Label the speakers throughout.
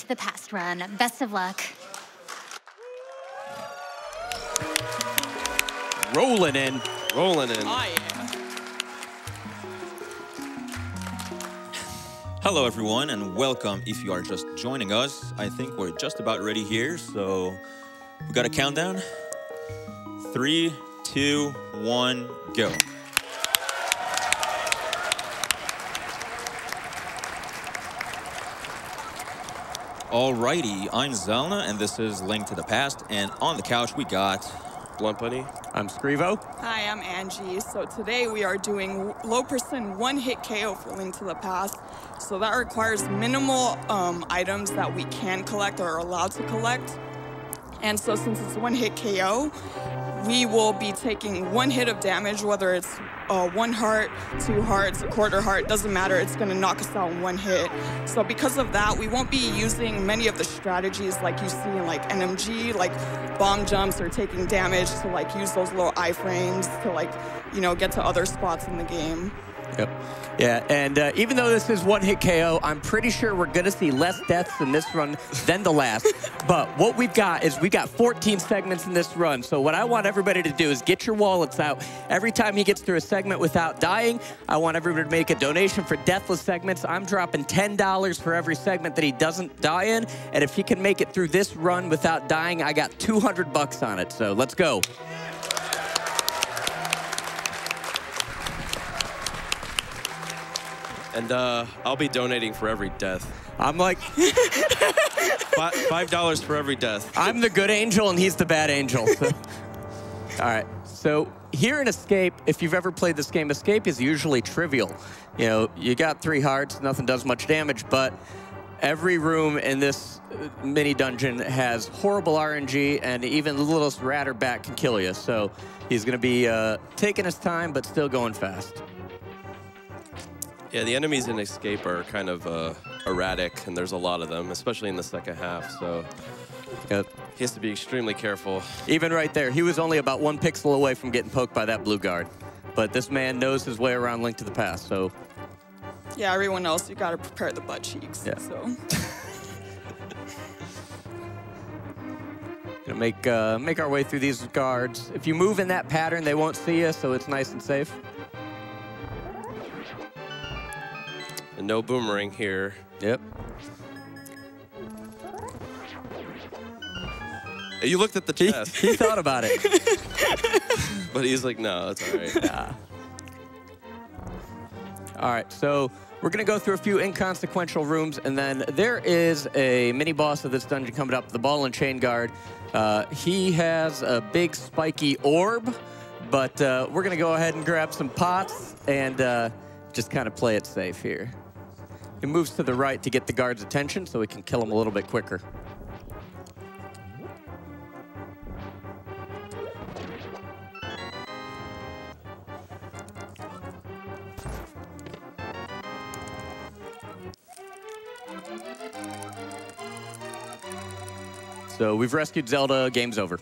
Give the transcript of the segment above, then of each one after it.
Speaker 1: Link to the Past run. Best of luck.
Speaker 2: Rolling in.
Speaker 3: Rolling in.
Speaker 4: Oh, yeah.
Speaker 2: Hello, everyone, and welcome if you are just joining us. I think we're just about ready here, so we got a countdown. 3, 2, 1, go. Alrighty, I'm Xelna, and this is Link to the Past, and on the couch we got...
Speaker 3: Bluntbunny.
Speaker 2: I'm Screevo.
Speaker 4: Hi, I'm Angie. So today we are doing low percent one-hit KO for Link to the Past. So that requires minimal items that we can collect or are allowed to collect. And so since it's one-hit KO, we will be taking one hit of damage, whether it's 1 heart, 2 hearts, a quarter heart, doesn't matter, it's gonna knock us out in 1 hit. So because of that, we won't be using many of the strategies like you see in like NMG, like bomb jumps or taking damage to like use those little iframes to like, you know, get to other spots in the game.
Speaker 5: Yep. Yeah, and even though this is one-hit KO, I'm pretty sure we're going to see less deaths in this run than the last. But what we've got is we got 14 segments in this run. So what I want everybody to do is get your wallets out. Every time he gets through a segment without dying, I want everybody to make a donation for deathless segments. I'm dropping $10 for every segment that he doesn't die in. And if he can make it through this run without dying, I got 200 bucks on it. So let's go.
Speaker 3: And I'll be donating for every death.
Speaker 5: I'm like...
Speaker 3: $5 for every death.
Speaker 5: I'm the good angel, and he's the bad angel. So. All right. So here in Escape, if you've ever played this game, Escape is usually trivial. You know, you got 3 hearts, nothing does much damage, but every room in this mini dungeon has horrible RNG, and even the littlest rat or bat can kill you. So he's going to be taking his time, but still going fast.
Speaker 3: Yeah, the enemies in Escape are kind of erratic, and there's a lot of them, especially in the second half, so
Speaker 5: yep.
Speaker 3: He has to be extremely careful.
Speaker 5: Even right there, he was only about 1 pixel away from getting poked by that blue guard. But this man knows his way around Link to the Past, so...
Speaker 4: Yeah, everyone else, you gotta prepare the butt cheeks,
Speaker 5: yeah.
Speaker 4: So...
Speaker 5: Gonna make our way through these guards. If you move in that pattern, they won't see you, so it's nice and safe.
Speaker 3: And no boomerang here.
Speaker 5: Yep.
Speaker 3: You looked at the chest.
Speaker 5: He thought about it.
Speaker 3: But he's like, no, it's all right.
Speaker 5: Yeah. All right, so we're going to go through a few inconsequential rooms, and then there is a mini-boss of this dungeon coming up, the Ball and Chain Guard. He has a big spiky orb, but we're going to go ahead and grab some pots and just kind of play it safe here. He moves to the right to get the guard's attention so we can kill him a little bit quicker. So we've rescued Zelda, game's over.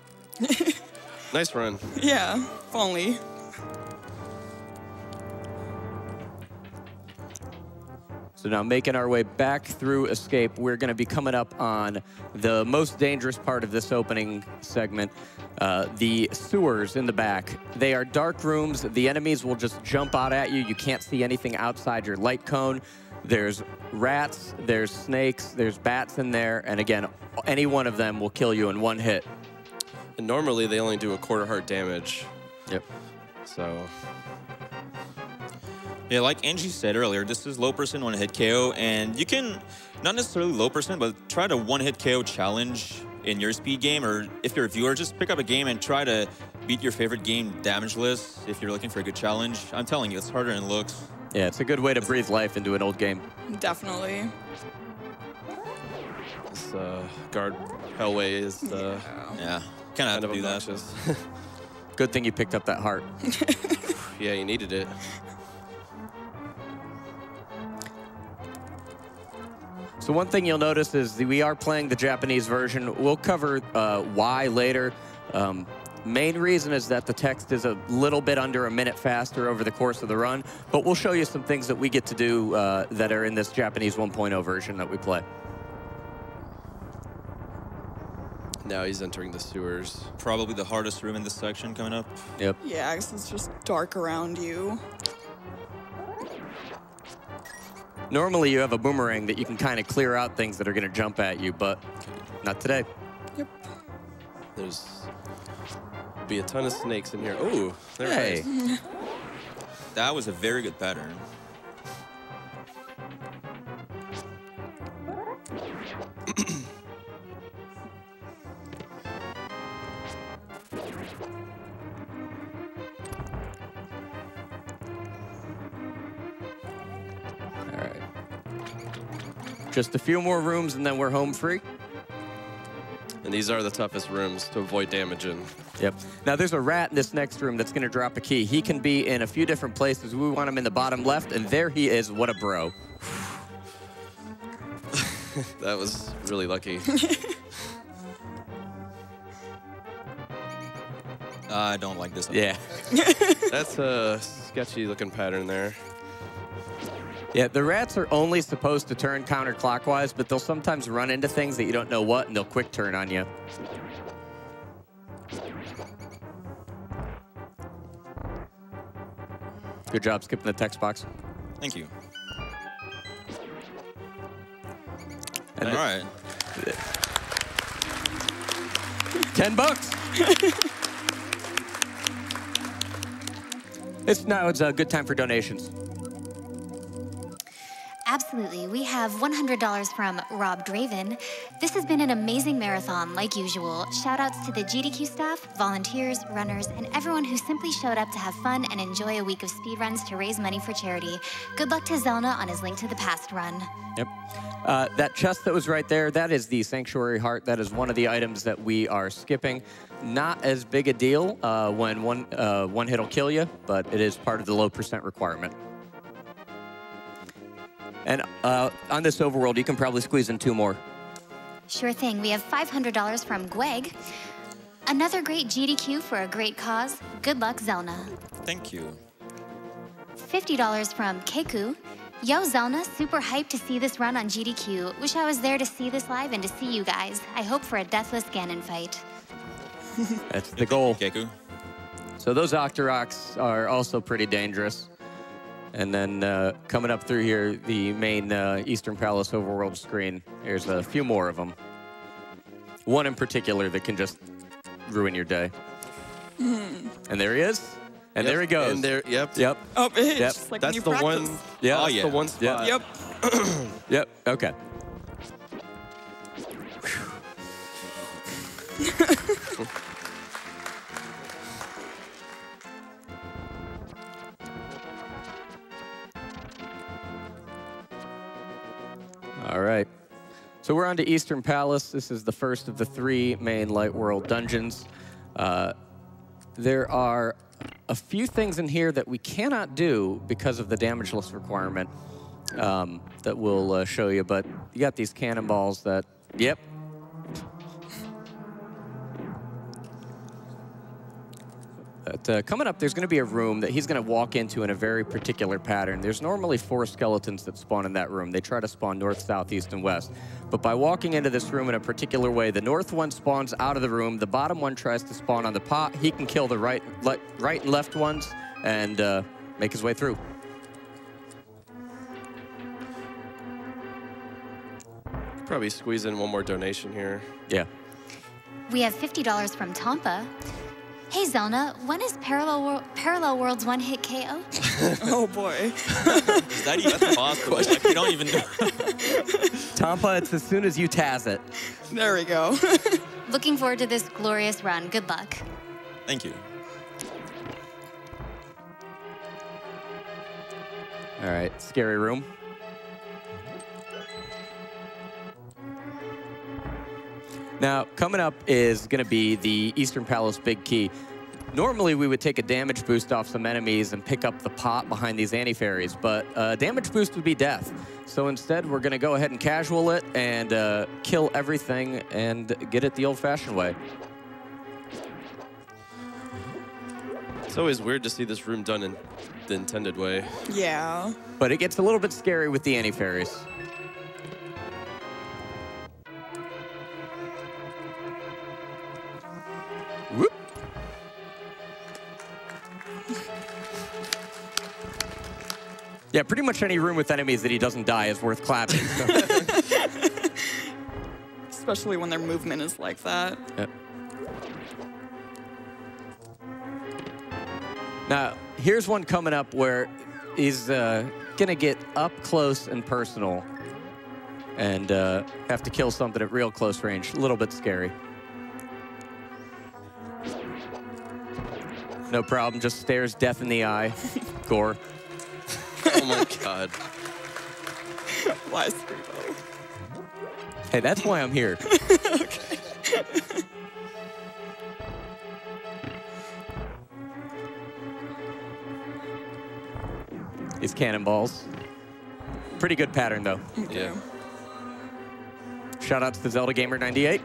Speaker 3: Nice run.
Speaker 4: Yeah, if only.
Speaker 5: So now making our way back through Escape, we're going to be coming up on the most dangerous part of this opening segment, the sewers in the back. They are dark rooms. The enemies will just jump out at you. You can't see anything outside your light cone. There's rats, there's snakes, there's bats in there, and again, any one of them will kill you in 1 hit.
Speaker 3: And normally they only do a quarter heart damage.
Speaker 5: Yep.
Speaker 3: So...
Speaker 2: Yeah, like Angie said earlier, this is low percent one-hit KO, and you can, not necessarily low percent, but try the one-hit KO challenge in your speed game, or if you're a viewer, just pick up a game and try to beat your favorite game damage list if you're looking for a good challenge. I'm telling you, it's harder than it looks.
Speaker 5: Yeah, it's a good way to breathe life into an old game.
Speaker 4: Definitely.
Speaker 3: This guard hellway is
Speaker 2: yeah, kind of have to do
Speaker 3: obnoxious.
Speaker 2: that.
Speaker 5: Good thing you picked up that heart.
Speaker 3: Yeah, you needed it.
Speaker 5: So one thing you'll notice is that we are playing the Japanese version. We'll cover why later. Main reason is that the text is a little bit under a minute faster over the course of the run, but we'll show you some things that we get to do that are in this Japanese 1.0 version that we play.
Speaker 3: Now he's entering the sewers.
Speaker 2: Probably the hardest room in this section coming up.
Speaker 5: Yep.
Speaker 4: Yeah, 'cause it's just dark around you.
Speaker 5: Normally you have a boomerang that you can kind of clear out things that are going to jump at you, but not today.
Speaker 4: Yep.
Speaker 3: There's be a ton of snakes in here. Oh, there
Speaker 5: Hey.
Speaker 3: it is.
Speaker 2: That was a very good pattern.
Speaker 5: All right. Just a few more rooms and then we're home free.
Speaker 3: And these are the toughest rooms to avoid damaging.
Speaker 5: Yep. Now there's a rat in this next room that's going to drop a key. He can be in a few different places. We want him in the bottom left, and there he is. What a bro.
Speaker 3: That was really lucky.
Speaker 2: I don't like this.
Speaker 5: Yeah.
Speaker 3: That's a sketchy looking pattern there.
Speaker 5: Yeah, the rats are only supposed to turn counterclockwise, but they'll sometimes run into things that you don't know what, and they'll quick turn on you. Good job skipping the text box.
Speaker 2: Thank you.
Speaker 5: And
Speaker 2: All right.
Speaker 5: $10. Now it's a good time for donations.
Speaker 1: Absolutely. We have $100 from Rob Draven. This has been an amazing marathon, like usual. Shout-outs to the GDQ staff, volunteers, runners, and everyone who simply showed up to have fun and enjoy a week of speedruns to raise money for charity. Good luck to Xelna on his Link to the Past run.
Speaker 5: Yep. That chest that was right there, that is the Sanctuary Heart. That is one of the items that we are skipping. Not as big a deal when one hit will kill you, but it is part of the low percent requirement. And on this overworld, you can probably squeeze in 2 more.
Speaker 1: Sure thing. We have $500 from Gweg. Another great GDQ for a great cause. Good luck, Xelna.
Speaker 2: Thank you.
Speaker 1: $50 from Keku. Yo, Xelna, super hyped to see this run on GDQ. Wish I was there to see this live and to see you guys. I hope for a deathless Ganon fight.
Speaker 5: That's the goal.
Speaker 2: Keku.
Speaker 5: So those Octoroks are also pretty dangerous. And then coming up through here, the main Eastern Palace overworld screen, there's a few more of them. One in particular that can just ruin your day. And there he is. And there he goes.
Speaker 3: And there, yep.
Speaker 5: Yep.
Speaker 4: Oh, it's
Speaker 5: Yep.
Speaker 4: just like
Speaker 3: That's
Speaker 4: when
Speaker 3: the
Speaker 4: you
Speaker 3: one.
Speaker 4: practice.
Speaker 5: Yeah.
Speaker 3: That's
Speaker 2: yeah.
Speaker 3: the one spot.
Speaker 4: Yep.
Speaker 5: Yep. Okay. All right. So we're on to Eastern Palace. This is the first of the 3 main Light World dungeons. There are a few things in here that we cannot do because of the damageless requirement that we'll show you, but you got these cannonballs that, yep. But coming up, there's going to be a room that he's going to walk into in a very particular pattern. There's normally 4 skeletons that spawn in that room. They try to spawn north, south, east, and west. But by walking into this room in a particular way, the north one spawns out of the room, the bottom one tries to spawn on the pot. He can kill the right and left ones and make his way through.
Speaker 3: Probably squeeze in one more donation here.
Speaker 5: Yeah.
Speaker 1: We have $50 from Tampa. Hey, Xelna, when is Parallel Worlds One Hit KO?
Speaker 4: Oh, boy.
Speaker 2: Is that even possible? Like, we don't even know.
Speaker 5: Tampa, it's as soon as you Taz it.
Speaker 4: There we go.
Speaker 1: Looking forward to this glorious run. Good luck.
Speaker 2: Thank you.
Speaker 5: All right, scary room. Now, coming up is going to be the Eastern Palace Big Key. Normally, we would take a damage boost off some enemies and pick up the pot behind these anti-fairies, but damage boost would be death. So instead, we're going to go ahead and casual it and kill everything and get it the old-fashioned way.
Speaker 3: It's always weird to see this room done in the intended way.
Speaker 4: Yeah.
Speaker 5: But it gets a little bit scary with the anti-fairies. Yeah, pretty much any room with enemies that he doesn't die is worth clapping. So.
Speaker 4: Especially when their movement is like that.
Speaker 5: Yep. Now, here's one coming up where he's going to get up close and personal and have to kill something at real close range. A little bit scary. No problem, just stares death in the eye. Gore.
Speaker 3: Oh my god.
Speaker 4: Why Screevo?
Speaker 5: Hey, that's why I'm here.
Speaker 4: Okay.
Speaker 5: These cannonballs. Pretty good pattern, though.
Speaker 3: Yeah.
Speaker 5: Shout out to the Zelda Gamer 98,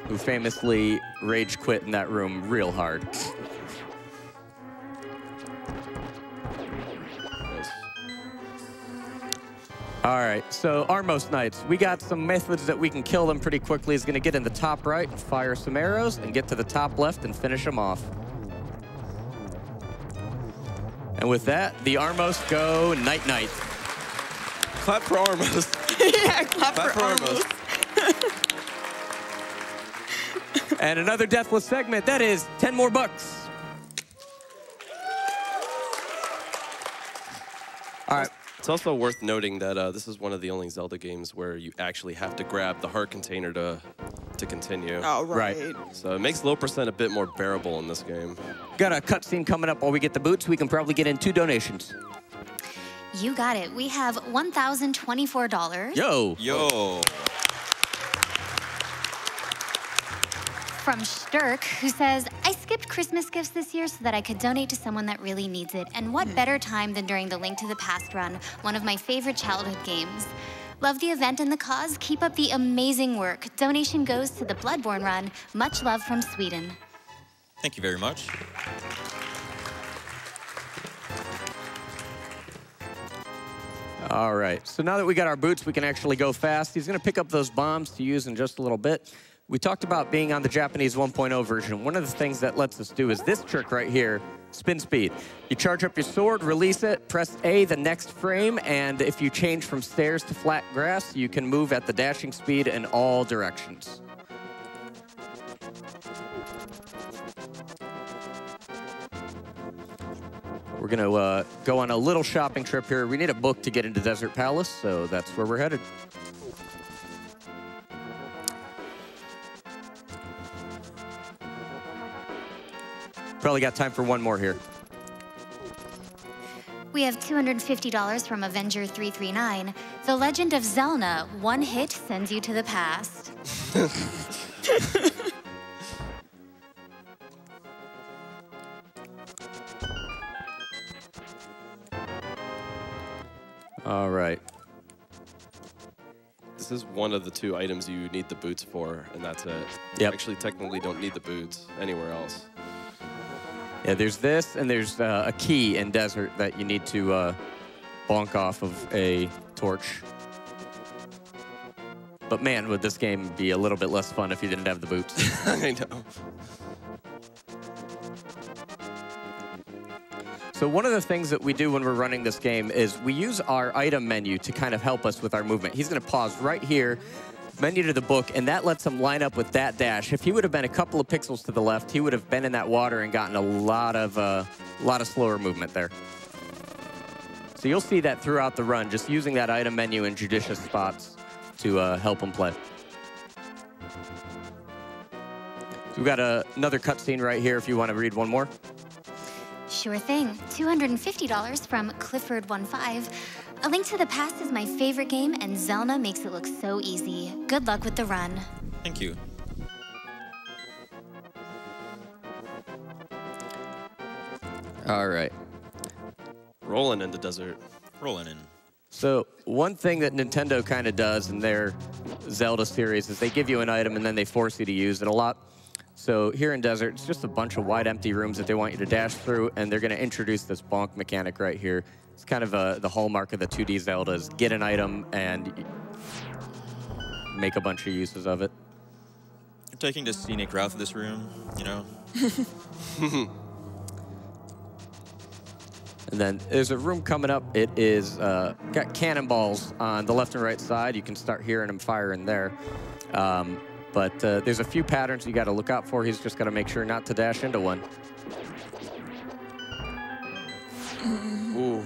Speaker 5: who famously rage quit in that room real hard. All right, so Armos Knights, we got some methods that we can kill them pretty quickly. He's going to get in the top right and fire some arrows and get to the top left and finish them off. And with that, the Armos go night-night.
Speaker 3: Clap for Armos.
Speaker 4: Yeah, clap for Armos.
Speaker 5: And another deathless segment, that is 10 more bucks. All right.
Speaker 3: It's also worth noting that this is one of the only Zelda games where you actually have to grab the heart container to continue.
Speaker 4: Oh, right.
Speaker 3: So it makes low percent a bit more bearable in this game.
Speaker 5: Got a cutscene coming up while we get the boots. We can probably get in 2 donations.
Speaker 1: You got it. We have $1,024.
Speaker 5: Yo.
Speaker 2: Yo.
Speaker 1: From Sturk, who says, I skipped Christmas gifts this year so that I could donate to someone that really needs it. And what better time than during the Link to the Past run, one of my favorite childhood games. Love the event and the cause. Keep up the amazing work. Donation goes to the Bloodborne run. Much love from Sweden.
Speaker 2: Thank you very much.
Speaker 5: All right, so now that we got our boots, we can actually go fast. He's gonna pick up those bombs to use in just a little bit. We talked about being on the Japanese 1.0 version. One of the things that lets us do is this trick right here, spin speed. You charge up your sword, release it, press A the next frame, and if you change from stairs to flat grass, you can move at the dashing speed in all directions. We're gonna go on a little shopping trip here. We need a book to get into Desert Palace, so that's where we're headed. Probably got time for one more here.
Speaker 1: We have $250 from Avenger339. The Legend of Xelna. One hit sends you to the past.
Speaker 5: All right.
Speaker 3: This is one of the 2 items you need the boots for, and that's it.
Speaker 5: Yep.
Speaker 3: You actually technically don't need the boots anywhere else.
Speaker 5: Yeah, there's this, and there's a key in Desert that you need to bonk off of a torch. But man, would this game be a little bit less fun if you didn't have the boots.
Speaker 3: I know.
Speaker 5: So one of the things that we do when we're running this game is we use our item menu to kind of help us with our movement. He's going to pause right here, menu to the book, and that lets him line up with that dash. If he would have been a couple of pixels to the left, he would have been in that water and gotten a lot of slower movement there. So you'll see that throughout the run, just using that item menu in judicious spots to help him play. So we've got another cutscene right here if you want to read one more.
Speaker 1: Sure thing. $250 from Clifford15. A Link to the Past is my favorite game, and Xelna makes it look so easy. Good luck with the run.
Speaker 2: Thank you.
Speaker 5: All right.
Speaker 3: Rolling in the desert.
Speaker 2: Rolling in.
Speaker 5: So one thing that Nintendo kind of does in their Zelda series is they give you an item and then they force you to use it a lot. So here in Desert, it's just a bunch of wide empty rooms that they want you to dash through, and they're going to introduce this bonk mechanic right here. It's kind of the hallmark of the 2D Zeldas. Get an item and make a bunch of uses of it.
Speaker 2: You're taking the scenic route of this room, you know?
Speaker 5: And then there's a room coming up. It is got cannonballs on the left and right side. You can start hearing them firing there. But there's a few patterns you got to look out for. He's just got to make sure not to dash into one.
Speaker 3: Ooh.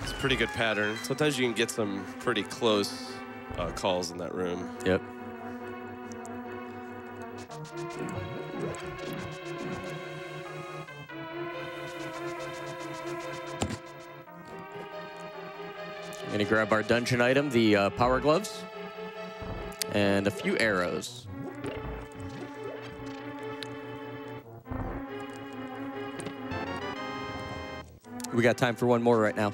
Speaker 3: It's a pretty good pattern. Sometimes you can get some pretty close calls in that room.
Speaker 5: Yep. I'm gonna grab our dungeon item, the power gloves, and a few arrows. We got time for one more right now.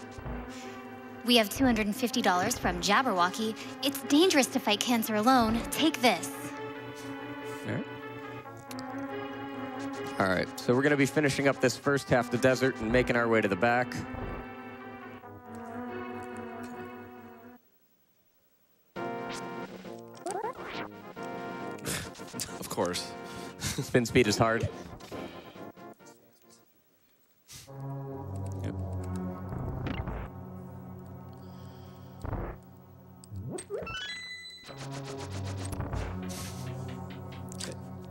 Speaker 1: We have $250 from Jabberwocky. It's dangerous to fight cancer alone. Take this.
Speaker 5: All right. All right, so we're gonna be finishing up this first half of the desert and making our way to the back.
Speaker 3: Of course.
Speaker 5: Spin speed is hard. Yep.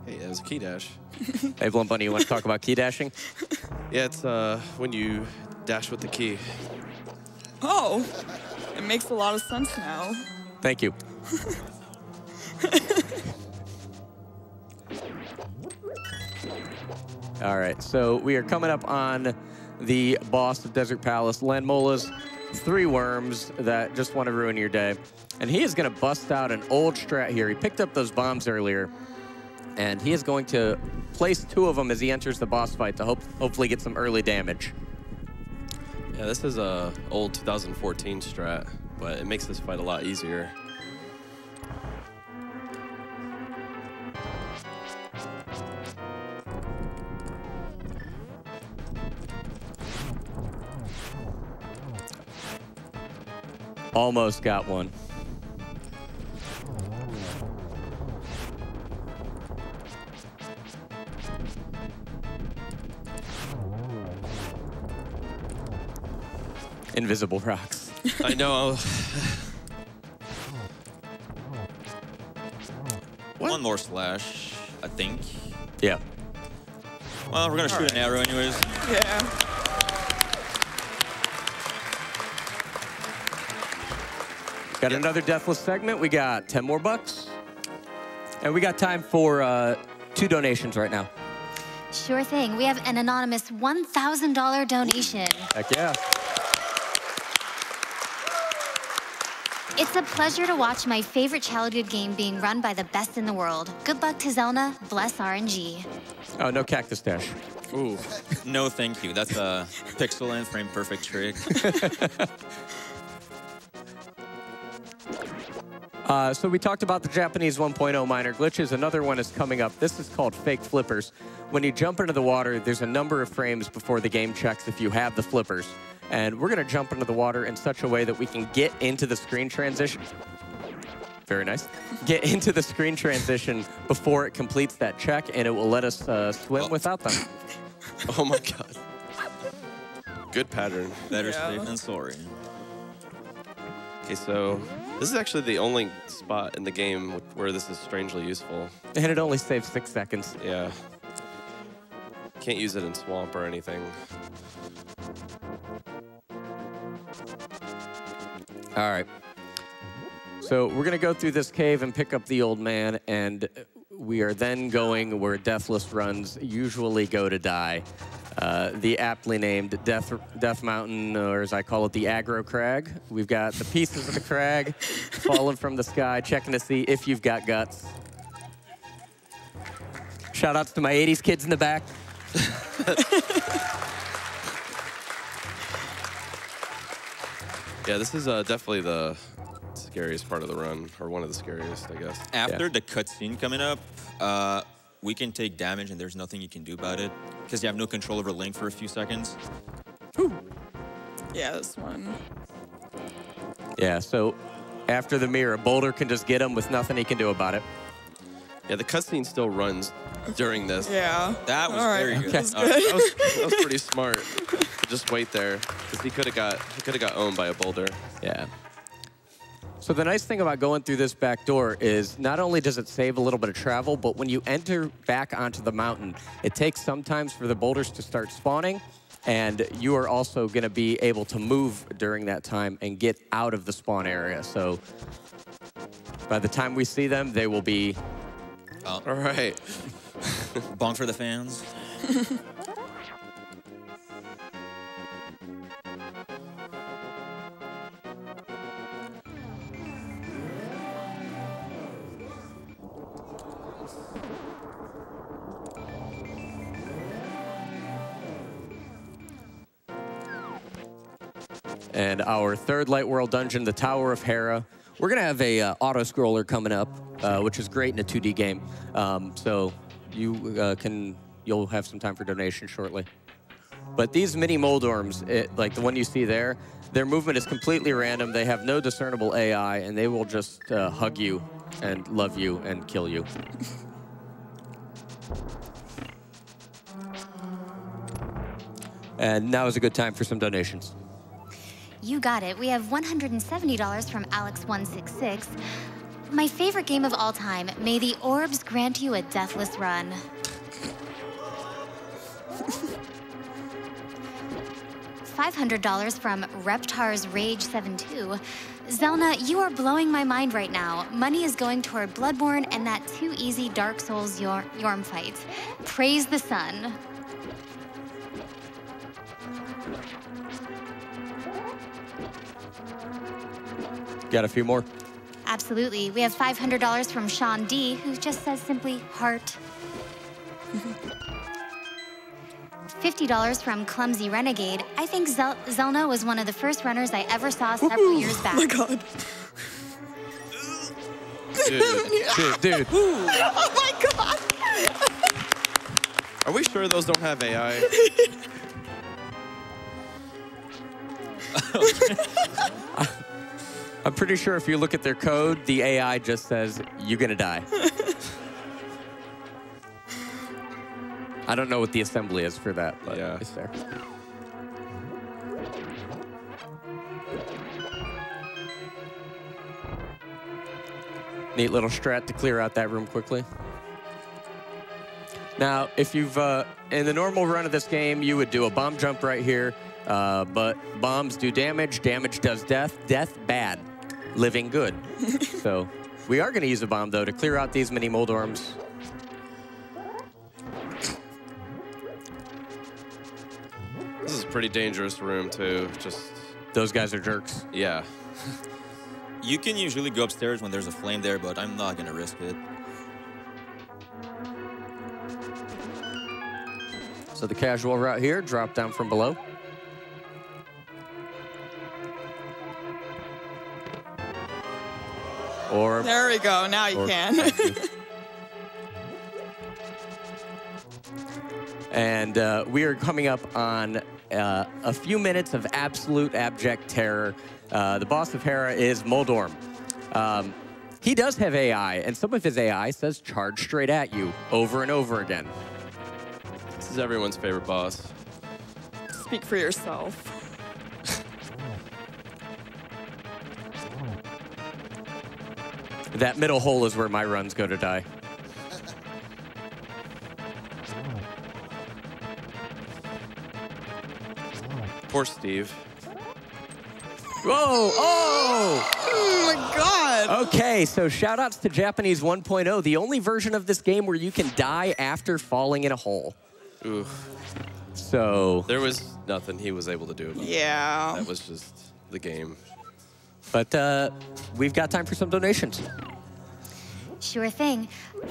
Speaker 3: Hey, that was a key dash.
Speaker 5: Hey, Blunt Bunny, you want to talk about key dashing?
Speaker 3: Yeah, it's when you dash with the key.
Speaker 4: Oh, it makes a lot of sense now.
Speaker 5: Thank you. All right, so we are coming up on the boss of Desert Palace, Lanmola's 3 worms that just want to ruin your day. And he is going to bust out an old strat here. He picked up those bombs earlier, and he is going to place 2 of them as he enters the boss fight to hopefully get some early damage.
Speaker 3: Yeah, this is a old 2014 strat, but it makes this fight a lot easier.
Speaker 5: Almost got one. Invisible rocks.
Speaker 3: I know.
Speaker 2: One more slash, I think.
Speaker 5: Yeah.
Speaker 2: Well, we're gonna shoot an arrow anyways.
Speaker 4: Yeah.
Speaker 5: Got another deathless segment. We got 10 more bucks. And we got time for 2 donations right now.
Speaker 1: Sure thing. We have an anonymous $1,000 donation.
Speaker 5: Heck yeah.
Speaker 1: It's a pleasure to watch my favorite childhood game being run by the best in the world. Good luck to Xelna. Bless RNG.
Speaker 5: Oh, no cactus dash.
Speaker 2: Ooh, no thank you. That's a pixel and frame perfect trick.
Speaker 5: So we talked about the Japanese 1.0 minor glitches. Another one is coming up. This is called fake flippers. When you jump into the water, there's a number of frames before the game checks if you have the flippers. And we're going to jump into the water in such a way that we can get into the screen transition. Very nice. Get into the screen transition before it completes that check, and it will let us swim without them.
Speaker 3: Oh my god. Good pattern.
Speaker 2: Better safe than sorry.
Speaker 3: Okay, so this is actually the only spot in the game where this is strangely useful.
Speaker 5: And it only saves 6 seconds.
Speaker 3: Yeah. Can't use it in swamp or anything.
Speaker 5: All right. So we're going to go through this cave and pick up the old man, and we are then going where deathless runs usually go to die. The aptly named Death Mountain, or as I call it, the aggro crag. We've got the pieces of the crag falling from the sky, checking to see if you've got guts. Shout outs to my 80s kids in the back.
Speaker 3: Yeah, this is definitely the scariest part of the run, or one of the scariest, I guess.
Speaker 2: After the cutscene coming up, we can take damage and there's nothing you can do about it because you have no control over Link for a few seconds.
Speaker 4: Whew. Yeah, this one.
Speaker 5: Yeah, so after the mirror. Boulder can just get him with nothing he can do about it.
Speaker 3: Yeah, the cutscene still runs during this.
Speaker 4: Yeah.
Speaker 2: That was very good.
Speaker 5: Okay.
Speaker 3: That was pretty smart. To just wait there, because he could have got owned by a boulder.
Speaker 5: Yeah. So the nice thing about going through this back door is not only does it save a little bit of travel, but when you enter back onto the mountain, it takes sometimes for the boulders to start spawning, and you are also going to be able to move during that time and get out of the spawn area. So by the time we see them, they will be...
Speaker 2: Oh.
Speaker 3: All right.
Speaker 2: Bonk for the fans.
Speaker 5: And our third Light World dungeon, the Tower of Hera. We're going to have a auto-scroller coming up, which is great in a 2D game. So you'll have some time for donation shortly. But these mini Moldorms, like the one you see there, their movement is completely random. They have no discernible AI, and they will just hug you and love you and kill you. And now is a good time for some donations.
Speaker 1: You got it. We have $170 from Alex166. My favorite game of all time. May the orbs grant you a deathless run. $500 from Reptar's Rage72. Xelna, you are blowing my mind right now. Money is going toward Bloodborne and that too easy Dark Souls Yorm fight. Praise the sun.
Speaker 5: Got a few more?
Speaker 1: Absolutely. We have $500 from Sean D, who just says simply heart. $50 from Clumsy Renegade. I think Xelna was one of the first runners I ever saw several years back.
Speaker 4: Oh my god.
Speaker 5: Dude.
Speaker 4: Oh my god.
Speaker 3: Are we sure those don't have AI?
Speaker 5: I'm pretty sure if you look at their code, the AI just says, you're gonna die. I don't know what the assembly is for that, but
Speaker 3: Yeah.
Speaker 5: it's there. Neat little strat to clear out that room quickly. Now, if you've, in the normal run of this game, you would do a bomb jump right here, but bombs do damage, damage does death, death bad, living good. So we are gonna use a bomb though to clear out these mini Moldorms.
Speaker 3: This is a pretty dangerous room too. Just
Speaker 5: Those guys are jerks.
Speaker 3: yeah.
Speaker 2: You can usually go upstairs when there's a flame there, but I'm not gonna risk it.
Speaker 5: So the casual route here, drop down from below. Or
Speaker 4: There we go. Now you can.
Speaker 5: And we are coming up on a few minutes of absolute abject terror. The boss of Hera is Moldorm. He does have AI, and some of his AI says charge straight at you over and over again.
Speaker 3: This is everyone's favorite boss.
Speaker 4: Speak for yourself.
Speaker 5: That middle hole is where my runs go to die.
Speaker 3: Poor Steve.
Speaker 5: Whoa! Oh!
Speaker 4: Oh my god.
Speaker 5: Okay, so shout outs to Japanese 1.0, the only version of this game where you can die after falling in a hole.
Speaker 3: Ooh.
Speaker 5: So,
Speaker 3: There was nothing he was able to do about it.
Speaker 4: Yeah.
Speaker 3: That was just the game.
Speaker 5: but we've got time for some donations.
Speaker 1: Sure thing.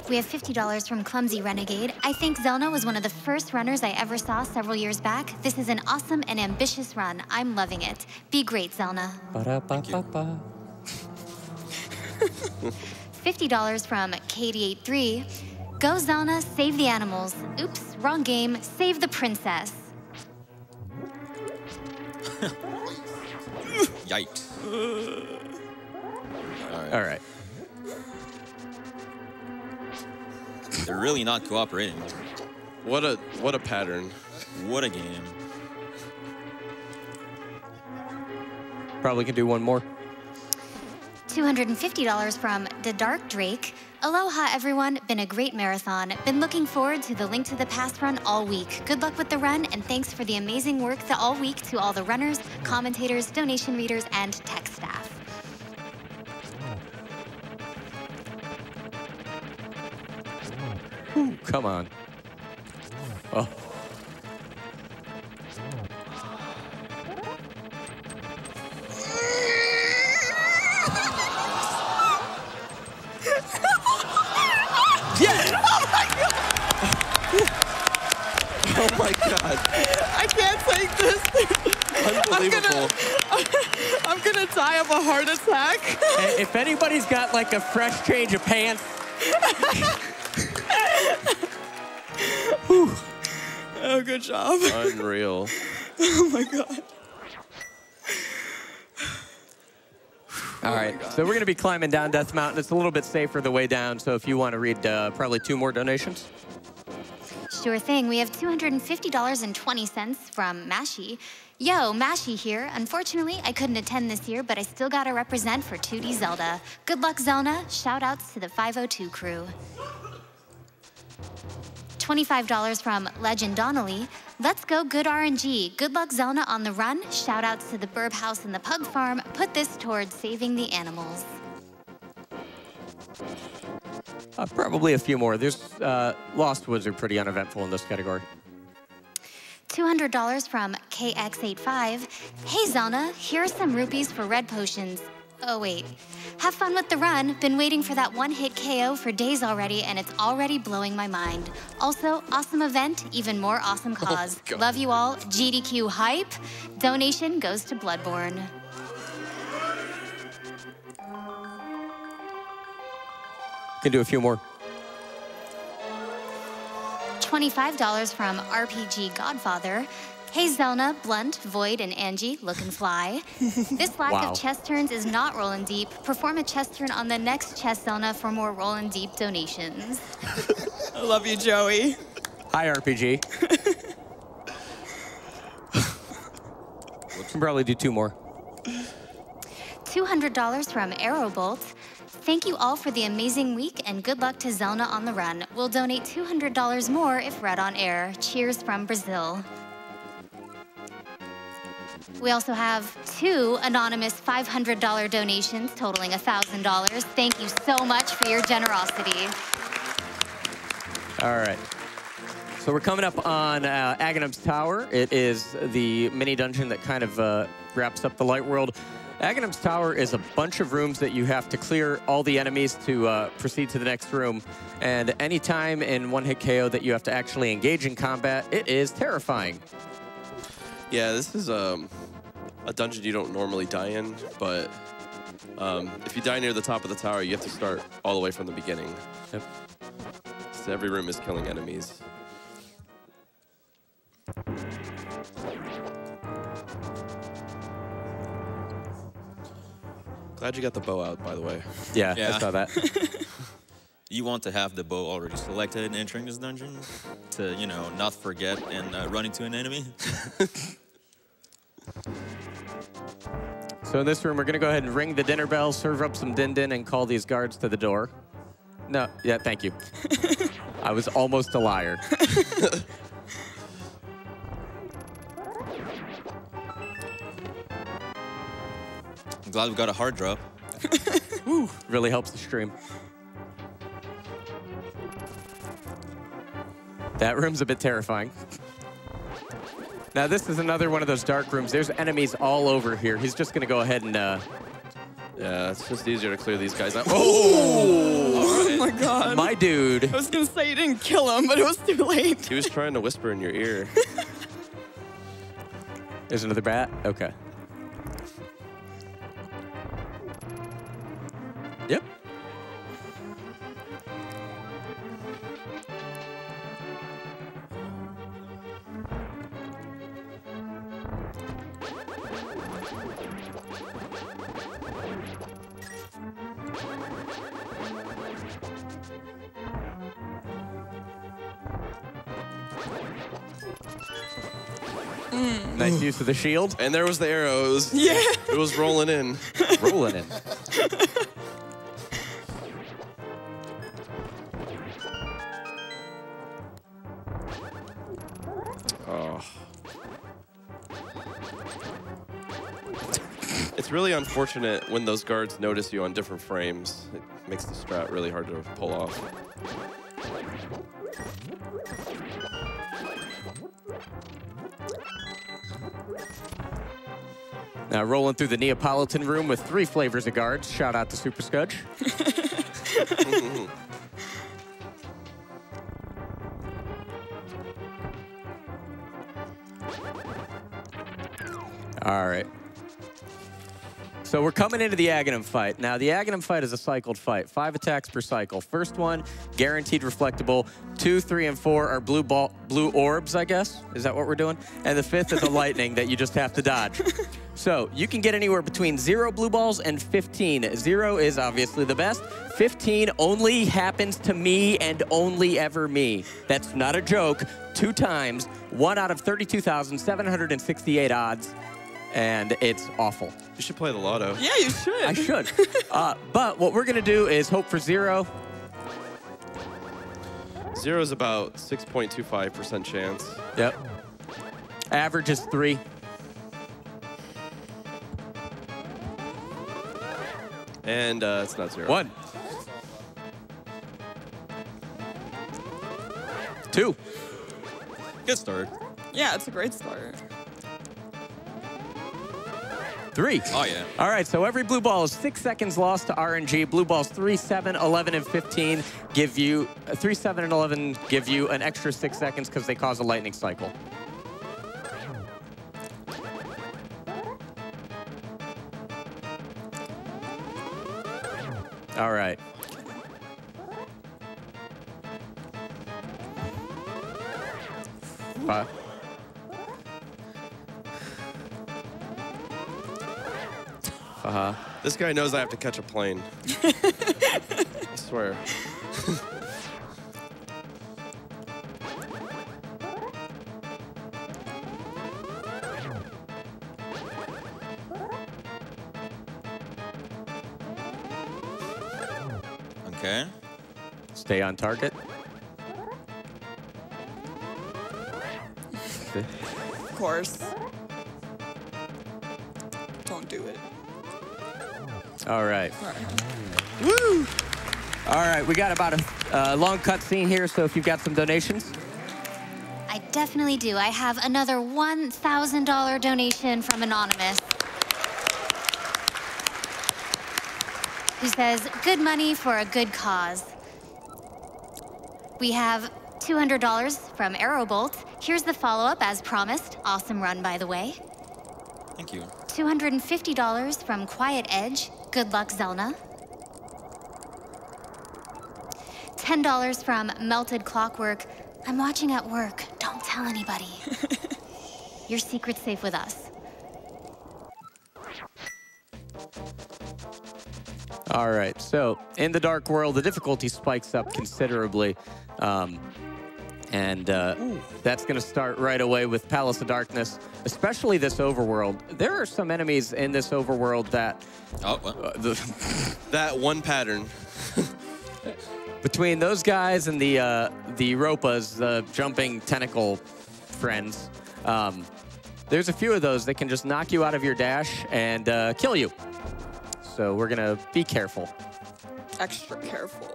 Speaker 1: We have $50 from Clumsy Renegade. I think Xelna was one of the first runners I ever saw several years back. This is an awesome and ambitious run. I'm loving it. Be great, Xelna.
Speaker 5: Ba-da-ba-ba-ba.
Speaker 1: $50 from Katie83. Go Xelna, save the animals. Oops, wrong game. Save the princess.
Speaker 2: Yikes.
Speaker 3: fine.
Speaker 5: All right.
Speaker 2: They're really not cooperating.
Speaker 3: What a pattern.
Speaker 2: What a game.
Speaker 5: Probably can do one more.
Speaker 1: $250 from The Dark Drake. Aloha, everyone. Been a great marathon. Been looking forward to the Link to the Past run all week. Good luck with the run, and thanks for the amazing work all week to all the runners, commentators, donation readers, and tech staff.
Speaker 5: Ooh, come on. Oh.
Speaker 3: Oh my god.
Speaker 4: I can't take this.
Speaker 3: Unbelievable.
Speaker 4: I'm gonna die of a heart attack.
Speaker 5: Hey, if anybody's got like a fresh change of pants.
Speaker 4: Oh, good job.
Speaker 3: Unreal.
Speaker 4: Oh my god.
Speaker 5: All right, so we're going to be climbing down Death Mountain. It's a little bit safer the way down, so if you want to read probably 2 more donations.
Speaker 1: Sure thing. We have $250.20 from Mashi. Yo, Mashi here. Unfortunately, I couldn't attend this year, but I still got to represent for 2D Zelda. Good luck, Xelna. Shout-outs to the 502 crew. $25 from Legend Donnelly. Let's go, good RNG. Good luck, Xelna, on the run. Shout-outs to the Burb House and the Pug Farm. Put this towards saving the animals.
Speaker 5: Probably a few more. There's Lost Woods are pretty uneventful in this category.
Speaker 1: $200 from KX85. Hey, Xelna, here are some rupees for red potions. Oh, wait. Have fun with the run. Been waiting for that one-hit KO for days already, and it's already blowing my mind. Also, awesome event, even more awesome cause.
Speaker 3: Oh,
Speaker 1: love you all. GDQ hype. Donation goes to Bloodborne.
Speaker 5: Can do a few more.
Speaker 1: $25 from RPG Godfather. Hey, Xelna, Blunt, Void, and Angie, looking fly. This lack of chest turns is not rolling deep. Perform a chest turn on the next chest, Xelna, for more rolling deep donations.
Speaker 4: I love you, Joey.
Speaker 5: Hi, RPG. We can probably do 2 more.
Speaker 1: $200 from Arrowbolt. Thank you all for the amazing week, and good luck to Xelna on the run. We'll donate $200 more if read on air. Cheers from Brazil. We also have 2 anonymous $500 donations totaling $1,000. Thank you so much for your generosity.
Speaker 5: All right. So we're coming up on Aghanim's Tower. It is the mini dungeon that kind of wraps up the light world. Aghanim's Tower is a bunch of rooms that you have to clear all the enemies to proceed to the next room. And any time in one-hit KO that you have to actually engage in combat, it is terrifying.
Speaker 3: Yeah, this is a dungeon you don't normally die in, but if you die near the top of the tower, you have to start all the way from the beginning.
Speaker 5: Yep.
Speaker 3: So every room is killing enemies. Glad you got the bow out, by the way.
Speaker 5: Yeah,
Speaker 2: Yeah.
Speaker 5: I saw that.
Speaker 2: You want to have the bow already selected in entering this dungeon to, you know, not forget and run into an enemy.
Speaker 5: So in this room, we're going to go ahead and ring the dinner bell, serve up some din-din, and call these guards to the door. No, yeah, thank you. I was almost a liar.
Speaker 2: I'm glad we got a hard drop.
Speaker 5: Woo, really helps the stream. That room's a bit terrifying. Now, this is another one of those dark rooms. There's enemies all over here. He's just going to go ahead and...
Speaker 3: Yeah, it's just easier to clear these guys out.
Speaker 4: Oh my god.
Speaker 5: My dude.
Speaker 4: I was gonna say you didn't kill him, but it was too late.
Speaker 3: He was trying to whisper in your ear.
Speaker 5: There's another bat? Okay. Yep. Nice use of the shield.
Speaker 3: And there was the arrow. It was rolling in.
Speaker 5: Rolling in.
Speaker 3: Oh. It's really unfortunate when those guards notice you on different frames. It makes the strat really hard to pull off.
Speaker 5: Now rolling through the Neapolitan room with 3 flavors of guards. Shout out to Super Scudge. All right. So we're coming into the Aghanim fight. Now, the Aghanim fight is a cycled fight. 5 attacks per cycle. First one, guaranteed reflectable. 2, 3, and 4 are blue orbs, I guess. Is that what we're doing? And the 5th is a lightning that you just have to dodge. So you can get anywhere between 0 blue balls and 15. 0 is obviously the best. 15 only happens to me and only ever me. That's not a joke. 2 times, 1 out of 32,768 odds. And it's awful.
Speaker 3: You should play the lotto.
Speaker 4: Yeah, you should.
Speaker 5: I should. But what we're going to do is hope for 0.
Speaker 3: 0 is about 6.25% chance.
Speaker 5: Yep. Average is 3.
Speaker 3: And it's not 0.
Speaker 5: 1. 2.
Speaker 2: Good start.
Speaker 4: Yeah, it's a great start.
Speaker 5: 3.
Speaker 2: Oh, yeah.
Speaker 5: All right, so every blue ball is 6 seconds lost to RNG. Blue balls 3, 7, 11, and 15 give you 3, 7, and 11 give you an extra 6 seconds because they cause a lightning cycle. All right.
Speaker 3: This guy knows I have to catch a plane. I swear.
Speaker 2: Okay.
Speaker 5: Stay on target.
Speaker 4: Of course. Don't do it.
Speaker 5: All right.
Speaker 4: All right.
Speaker 5: Woo! All right, we got about a long cut scene here, so if you've got some donations.
Speaker 1: I definitely do. I have another $1,000 donation from Anonymous, who says, good money for a good cause. We have $200 from Arrowbolt. Here's the follow-up as promised. Awesome run, by the way.
Speaker 2: Thank you.
Speaker 1: $250 from Quiet Edge. Good luck, Xelna. $10 from Melted Clockwork. I'm watching at work. Don't tell anybody. Your secret's safe with us.
Speaker 5: All right, so in the Dark World, the difficulty spikes up considerably. That's going to start right away with Palace of Darkness, especially this overworld. There are some enemies in this overworld that...
Speaker 2: Oh, what?
Speaker 3: That one pattern.
Speaker 5: Between those guys and the Ropas, the jumping tentacle friends, there's a few of those that can just knock you out of your dash and kill you. So we're going to be careful.
Speaker 4: Extra careful.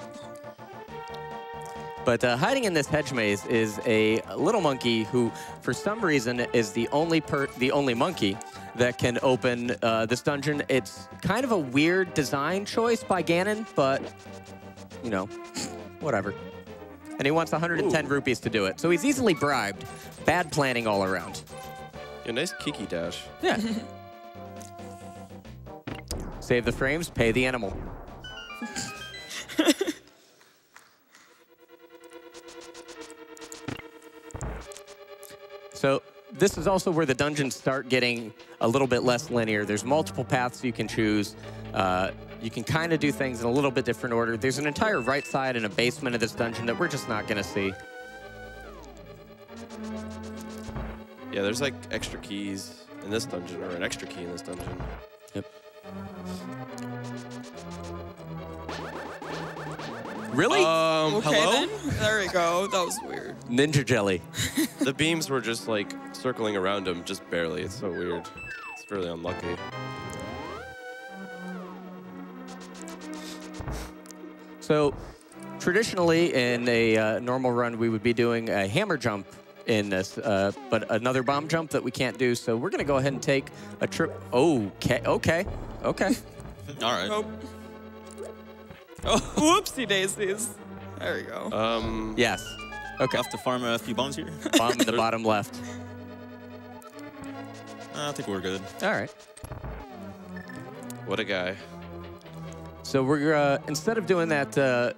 Speaker 5: But hiding in this hedge maze is a little monkey who, for some reason, is the only monkey that can open this dungeon. It's kind of a weird design choice by Ganon, but, you know, whatever. And he wants 110 rupees to do it. So he's easily bribed. Bad planning all around.
Speaker 3: Yeah, nice Kiki dash.
Speaker 5: Yeah. Save the frames, pay the animal. So this is also where the dungeons start getting a little bit less linear. There's multiple paths you can choose. You can kind of do things in a little bit different order. There's an entire right side and a basement of this dungeon that we're just not going to see.
Speaker 3: Yeah, there's like extra keys in this dungeon, or an extra key in this dungeon.
Speaker 5: Yep. Really?
Speaker 4: Okay,
Speaker 3: Hello?
Speaker 4: then. There we go. That was weird.
Speaker 5: Ninja jelly.
Speaker 3: The beams were just like circling around him, just barely. It's so weird. It's really unlucky.
Speaker 5: So, traditionally, in a normal run, we would be doing a hammer jump in this, but another bomb jump that we can't do. So we're going to go ahead and take a trip. Okay.
Speaker 2: All right.
Speaker 4: Oh. Whoopsie daisies. There we go.
Speaker 5: Yes. Okay.
Speaker 2: Have to farm a few bombs here.
Speaker 5: Bomb in the bottom left.
Speaker 2: I think we're good.
Speaker 5: All right.
Speaker 3: What a guy.
Speaker 5: So we're instead of doing that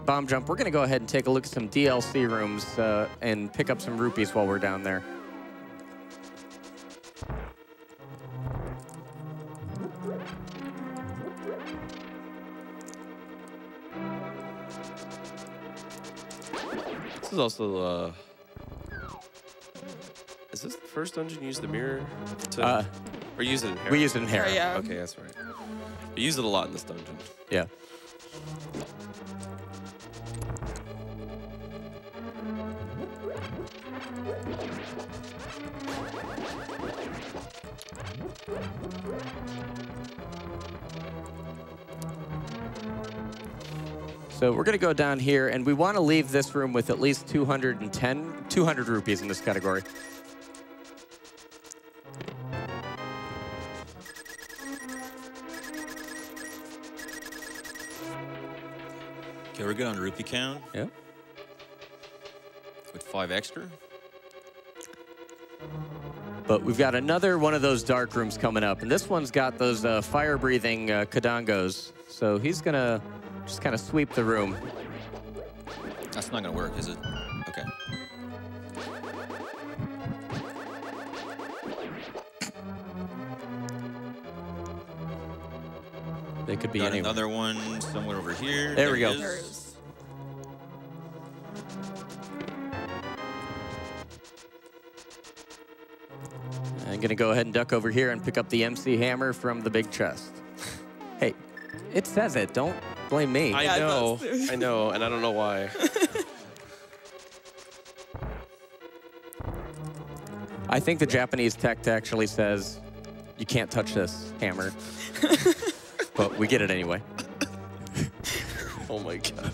Speaker 5: bomb jump, we're going to go ahead and take a look at some DLC rooms and pick up some rupees while we're down there.
Speaker 3: This is also is this the first dungeon you use the mirror to, or use it in Hera?
Speaker 5: We use it in Hera.
Speaker 4: Yeah.
Speaker 3: Okay, that's right. We use it a lot in this dungeon.
Speaker 5: Yeah. So we're going to go down here, and we want to leave this room with at least 200 rupees in this category.
Speaker 2: Okay, we're good on rupee count.
Speaker 5: Yeah.
Speaker 2: With 5 extra.
Speaker 5: But we've got another one of those dark rooms coming up, and this one's got those fire-breathing Kadangos. So he's going to just kind of sweep the room.
Speaker 2: That's not going to work, is it? Okay.
Speaker 5: They could be
Speaker 2: Got
Speaker 5: anywhere.
Speaker 2: another one somewhere over here.
Speaker 5: There we go.
Speaker 2: it
Speaker 4: There it
Speaker 2: is.
Speaker 4: is.
Speaker 5: I'm going to go ahead and duck over here and pick up the MC hammer from the big chest. Hey, it says it. Don't blame me.
Speaker 3: I
Speaker 4: Yeah, it
Speaker 3: know,
Speaker 4: does.
Speaker 3: I know, and I don't know why.
Speaker 5: I think the Japanese text actually says, you can't touch this hammer. But we get it anyway.
Speaker 3: Oh my god.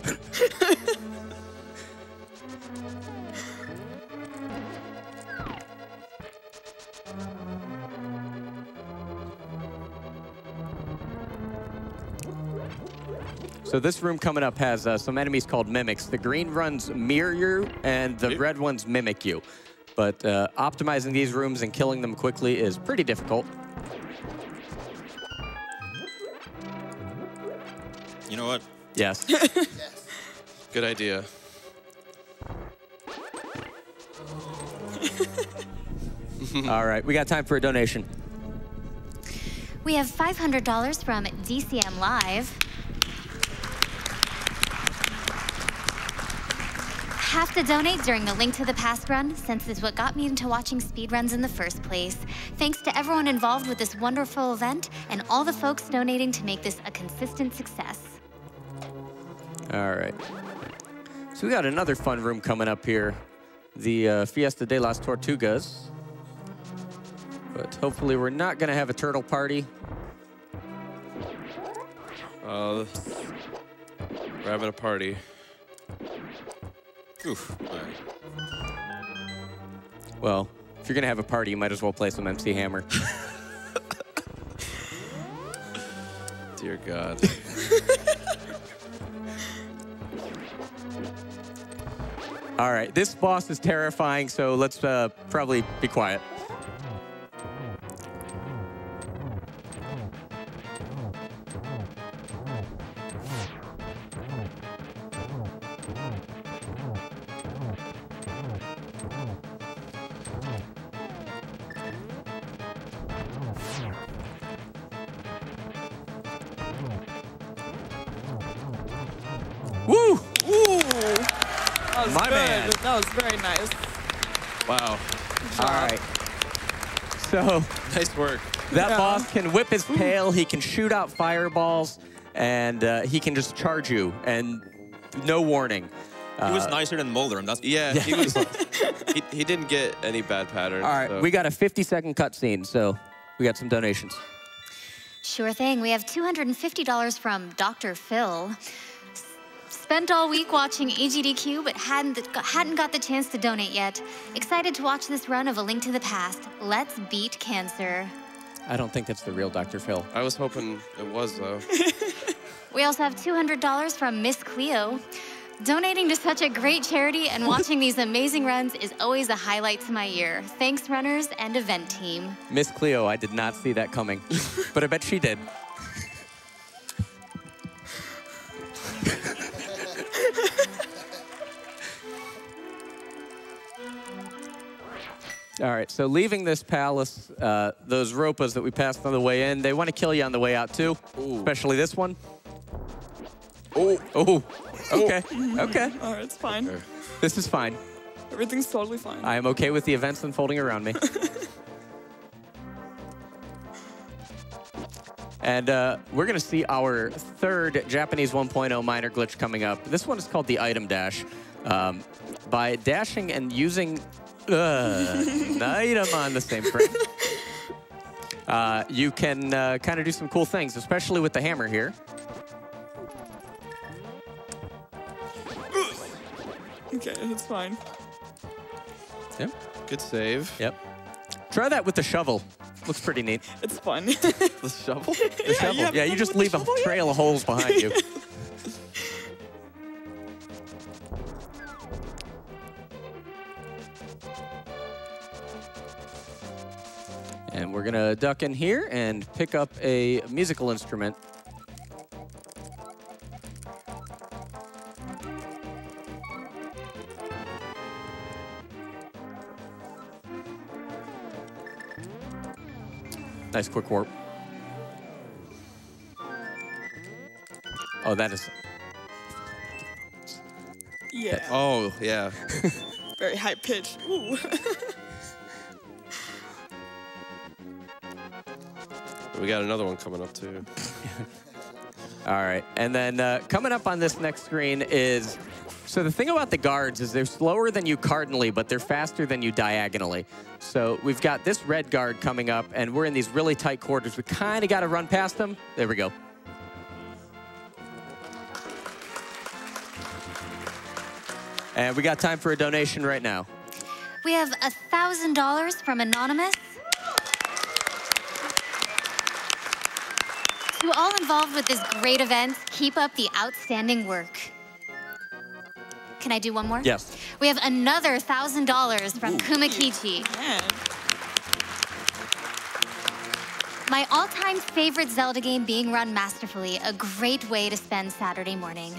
Speaker 5: So this room coming up has some enemies called mimics. The green ones mirror you, and the red ones mimic you. But optimizing these rooms and killing them quickly is pretty difficult.
Speaker 2: You know what?
Speaker 5: Yes.
Speaker 3: Good idea.
Speaker 5: All right, we got time for a donation.
Speaker 1: We have $500 from DCM Live. Have to donate during the Link to the Past run, since it's what got me into watching speedruns in the first place. Thanks to everyone involved with this wonderful event and all the folks donating to make this a consistent success.
Speaker 5: All right. So we got another fun room coming up here. The Fiesta de las Tortugas. But hopefully we're not going to have a turtle party.
Speaker 3: We're having a party.
Speaker 2: Oof. All right.
Speaker 5: Well, if you're going to have a party, you might as well play some MC Hammer.
Speaker 3: Dear God.
Speaker 5: All right, this boss is terrifying, so let's probably be quiet. Woo!
Speaker 4: Ooh. That was
Speaker 5: My
Speaker 4: good.
Speaker 5: man.
Speaker 4: That was very nice.
Speaker 3: Wow.
Speaker 5: All right. So
Speaker 3: Nice work.
Speaker 5: that boss can whip his tail, he can shoot out fireballs, and he can just charge you, and no warning.
Speaker 2: He was nicer than Mulder, and that's
Speaker 3: Yeah, he was. he didn't get any bad patterns.
Speaker 5: All right,
Speaker 3: so.
Speaker 5: we got a 50-second cutscene, so we got some donations.
Speaker 1: Sure thing. We have $250 from Dr. Phil. Spent all week watching AGDQ, but hadn't got the chance to donate yet. Excited to watch this run of A Link to the Past. Let's beat cancer.
Speaker 5: I don't think that's the real Dr. Phil.
Speaker 3: I was hoping it was, though.
Speaker 1: We also have $200 from Miss Cleo. Donating to such a great charity and watching these amazing runs is always a highlight to my year. Thanks, runners and event team.
Speaker 5: Miss Cleo, I did not see that coming, but I bet she did. All right, so leaving this palace, those ropas that we passed on the way in, they want to kill you on the way out too, especially this one. Oh, okay, okay.
Speaker 4: All right, it's fine.
Speaker 5: This is fine.
Speaker 4: Everything's totally fine.
Speaker 5: I am okay with the events unfolding around me. And we're going to see our third Japanese 1.0 minor glitch coming up. This one is called the item dash. By dashing and using an item on the same frame, you can kind of do some cool things, especially with the hammer here.
Speaker 4: Okay, it's fine.
Speaker 5: Yep.
Speaker 3: Good save.
Speaker 5: Yep. Try that with the shovel. Looks pretty neat.
Speaker 4: It's fun.
Speaker 3: The shovel?
Speaker 5: The shovel. Yeah, you just leave a trail of holes behind you. And we're gonna duck in here and pick up a musical instrument. Nice quick warp. Oh, that is...
Speaker 4: Yeah.
Speaker 3: Oh, yeah.
Speaker 4: Very high pitch. Ooh.
Speaker 3: We got another one coming up, too.
Speaker 5: All right, and then coming up on this next screen is... So the thing about the guards is they're slower than you cardinally, but they're faster than you diagonally. So we've got this red guard coming up, and we're in these really tight quarters. We kind of got to run past them. There we go. And we got time for a donation right now.
Speaker 1: We have $1,000 from Anonymous. To all involved with this great event, keep up the outstanding work. Can I do one more?
Speaker 5: Yes.
Speaker 1: We have another $1,000 from Kumakichi.
Speaker 4: Man.
Speaker 1: My all-time favorite Zelda game being run masterfully. A great way to spend Saturday morning.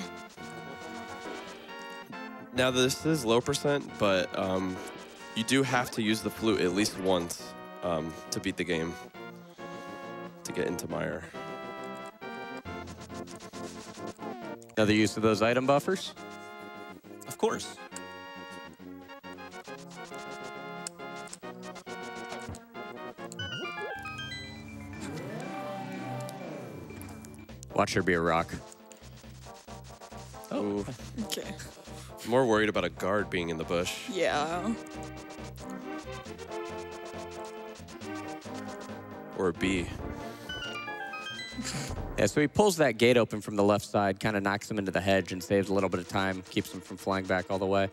Speaker 3: Now, this is low percent, but you do have to use the flute at least once to beat the game, to get into Mire.
Speaker 5: Another use of those item buffers.
Speaker 2: Of course.
Speaker 5: Watch there be a rock.
Speaker 3: Oh.
Speaker 4: Okay.
Speaker 3: I'm more worried about a guard being in the bush.
Speaker 4: Yeah.
Speaker 3: Or a bee.
Speaker 5: Yeah, so he pulls that gate open from the left side, kind of knocks him into the hedge and saves a little bit of time, keeps him from flying back all the way.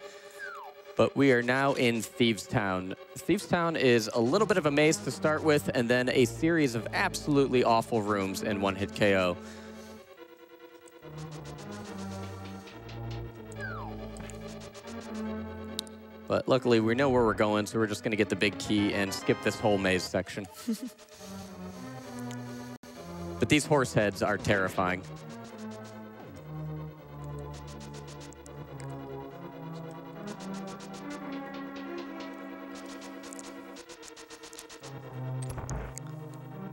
Speaker 5: But we are now in Thieves Town. Thieves Town is a little bit of a maze to start with, and then a series of absolutely awful rooms in one-hit KO. But luckily, we know where we're going, so we're just going to get the big key and skip this whole maze section. But these horse heads are terrifying.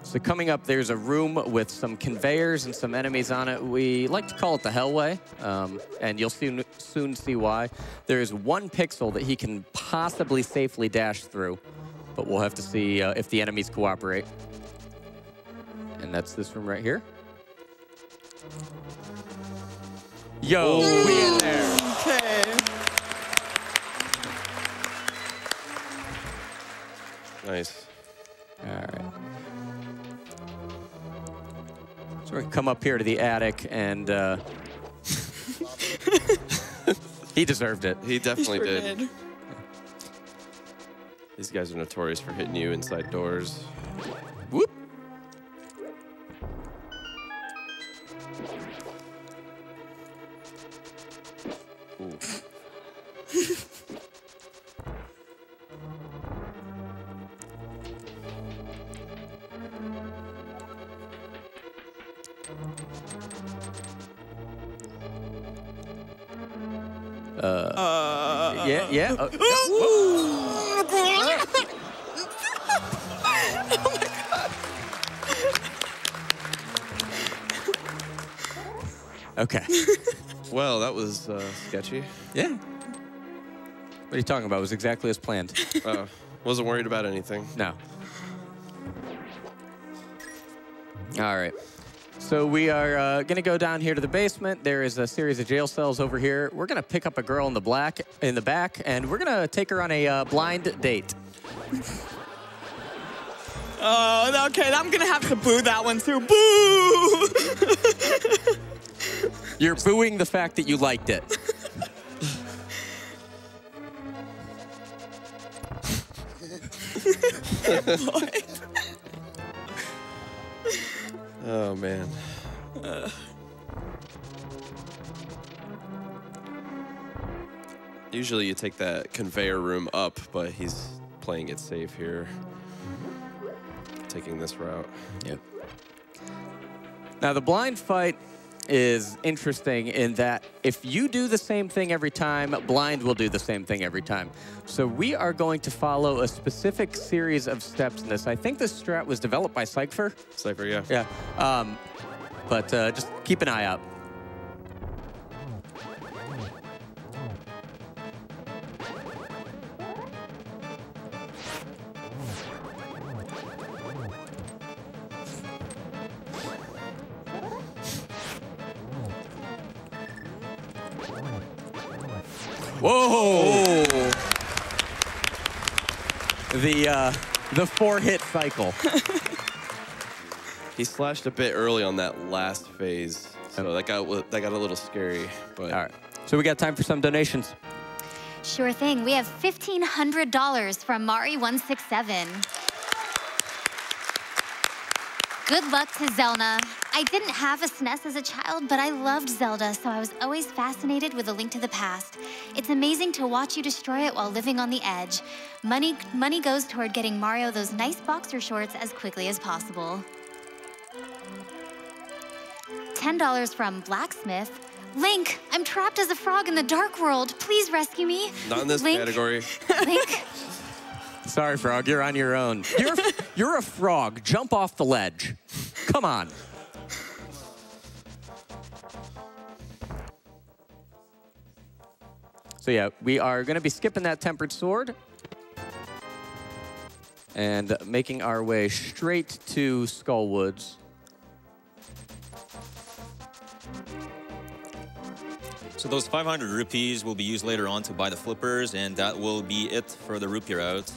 Speaker 5: So coming up, there's a room with some conveyors and some enemies on it. We like to call it the Hellway, and you'll soon see why. There is one pixel that he can possibly safely dash through. but we'll have to see if the enemies cooperate. And that's this room right here. Yo, we in there.
Speaker 4: Okay.
Speaker 3: Nice.
Speaker 5: All right. So we're gonna come up here to the attic, and he deserved it.
Speaker 3: He definitely
Speaker 4: Sure
Speaker 3: did. These guys are notorious for hitting you inside doors.
Speaker 5: Whoop.
Speaker 3: Ooh.
Speaker 5: Yeah, yeah. Okay.
Speaker 3: Well, that was sketchy.
Speaker 5: Yeah. What are you talking about? It was exactly as planned.
Speaker 3: Wasn't worried about anything.
Speaker 5: No. All right. So we are going to go down here to the basement. There is a series of jail cells over here. We're going to pick up a girl in the back, and we're going to take her on a blind date.
Speaker 4: Oh, okay. I'm gonna have to boo that one too. Boo!
Speaker 5: You're booing the fact that you liked it.
Speaker 3: Oh, man. Usually you take that conveyor room up, but he's playing it safe here. Taking this route.
Speaker 5: Yep. Now, the blind fight is interesting in that if you do the same thing every time, blind will do the same thing every time. So we are going to follow a specific series of steps in this. I think this strat was developed by Cypher.
Speaker 3: Cypher, yeah.
Speaker 5: Yeah. But just keep an eye out. Whoa! The 4-hit cycle.
Speaker 3: He slashed a bit early on that last phase, so that got a little scary. But
Speaker 5: All right. So we got time for some donations.
Speaker 1: Sure thing. We have $1,500 from Mari167. Good luck to Xelna. I didn't have a SNES as a child, but I loved Zelda, so I was always fascinated with A Link to the Past. It's amazing to watch you destroy it while living on the edge. Money goes toward getting Mario those nice boxer shorts as quickly as possible. $10 from Blacksmith. Link, I'm trapped as a frog in the dark world. Please rescue me.
Speaker 3: not in this
Speaker 1: Link,
Speaker 3: category.
Speaker 1: Link.
Speaker 5: Sorry, Frog, you're on your own. You're a frog. Jump off the ledge. Come on. So yeah, we are going to be skipping that tempered sword and making our way straight to Skullwoods.
Speaker 2: So those 500 rupees will be used later on to buy the flippers, and that will be it for the rupee route.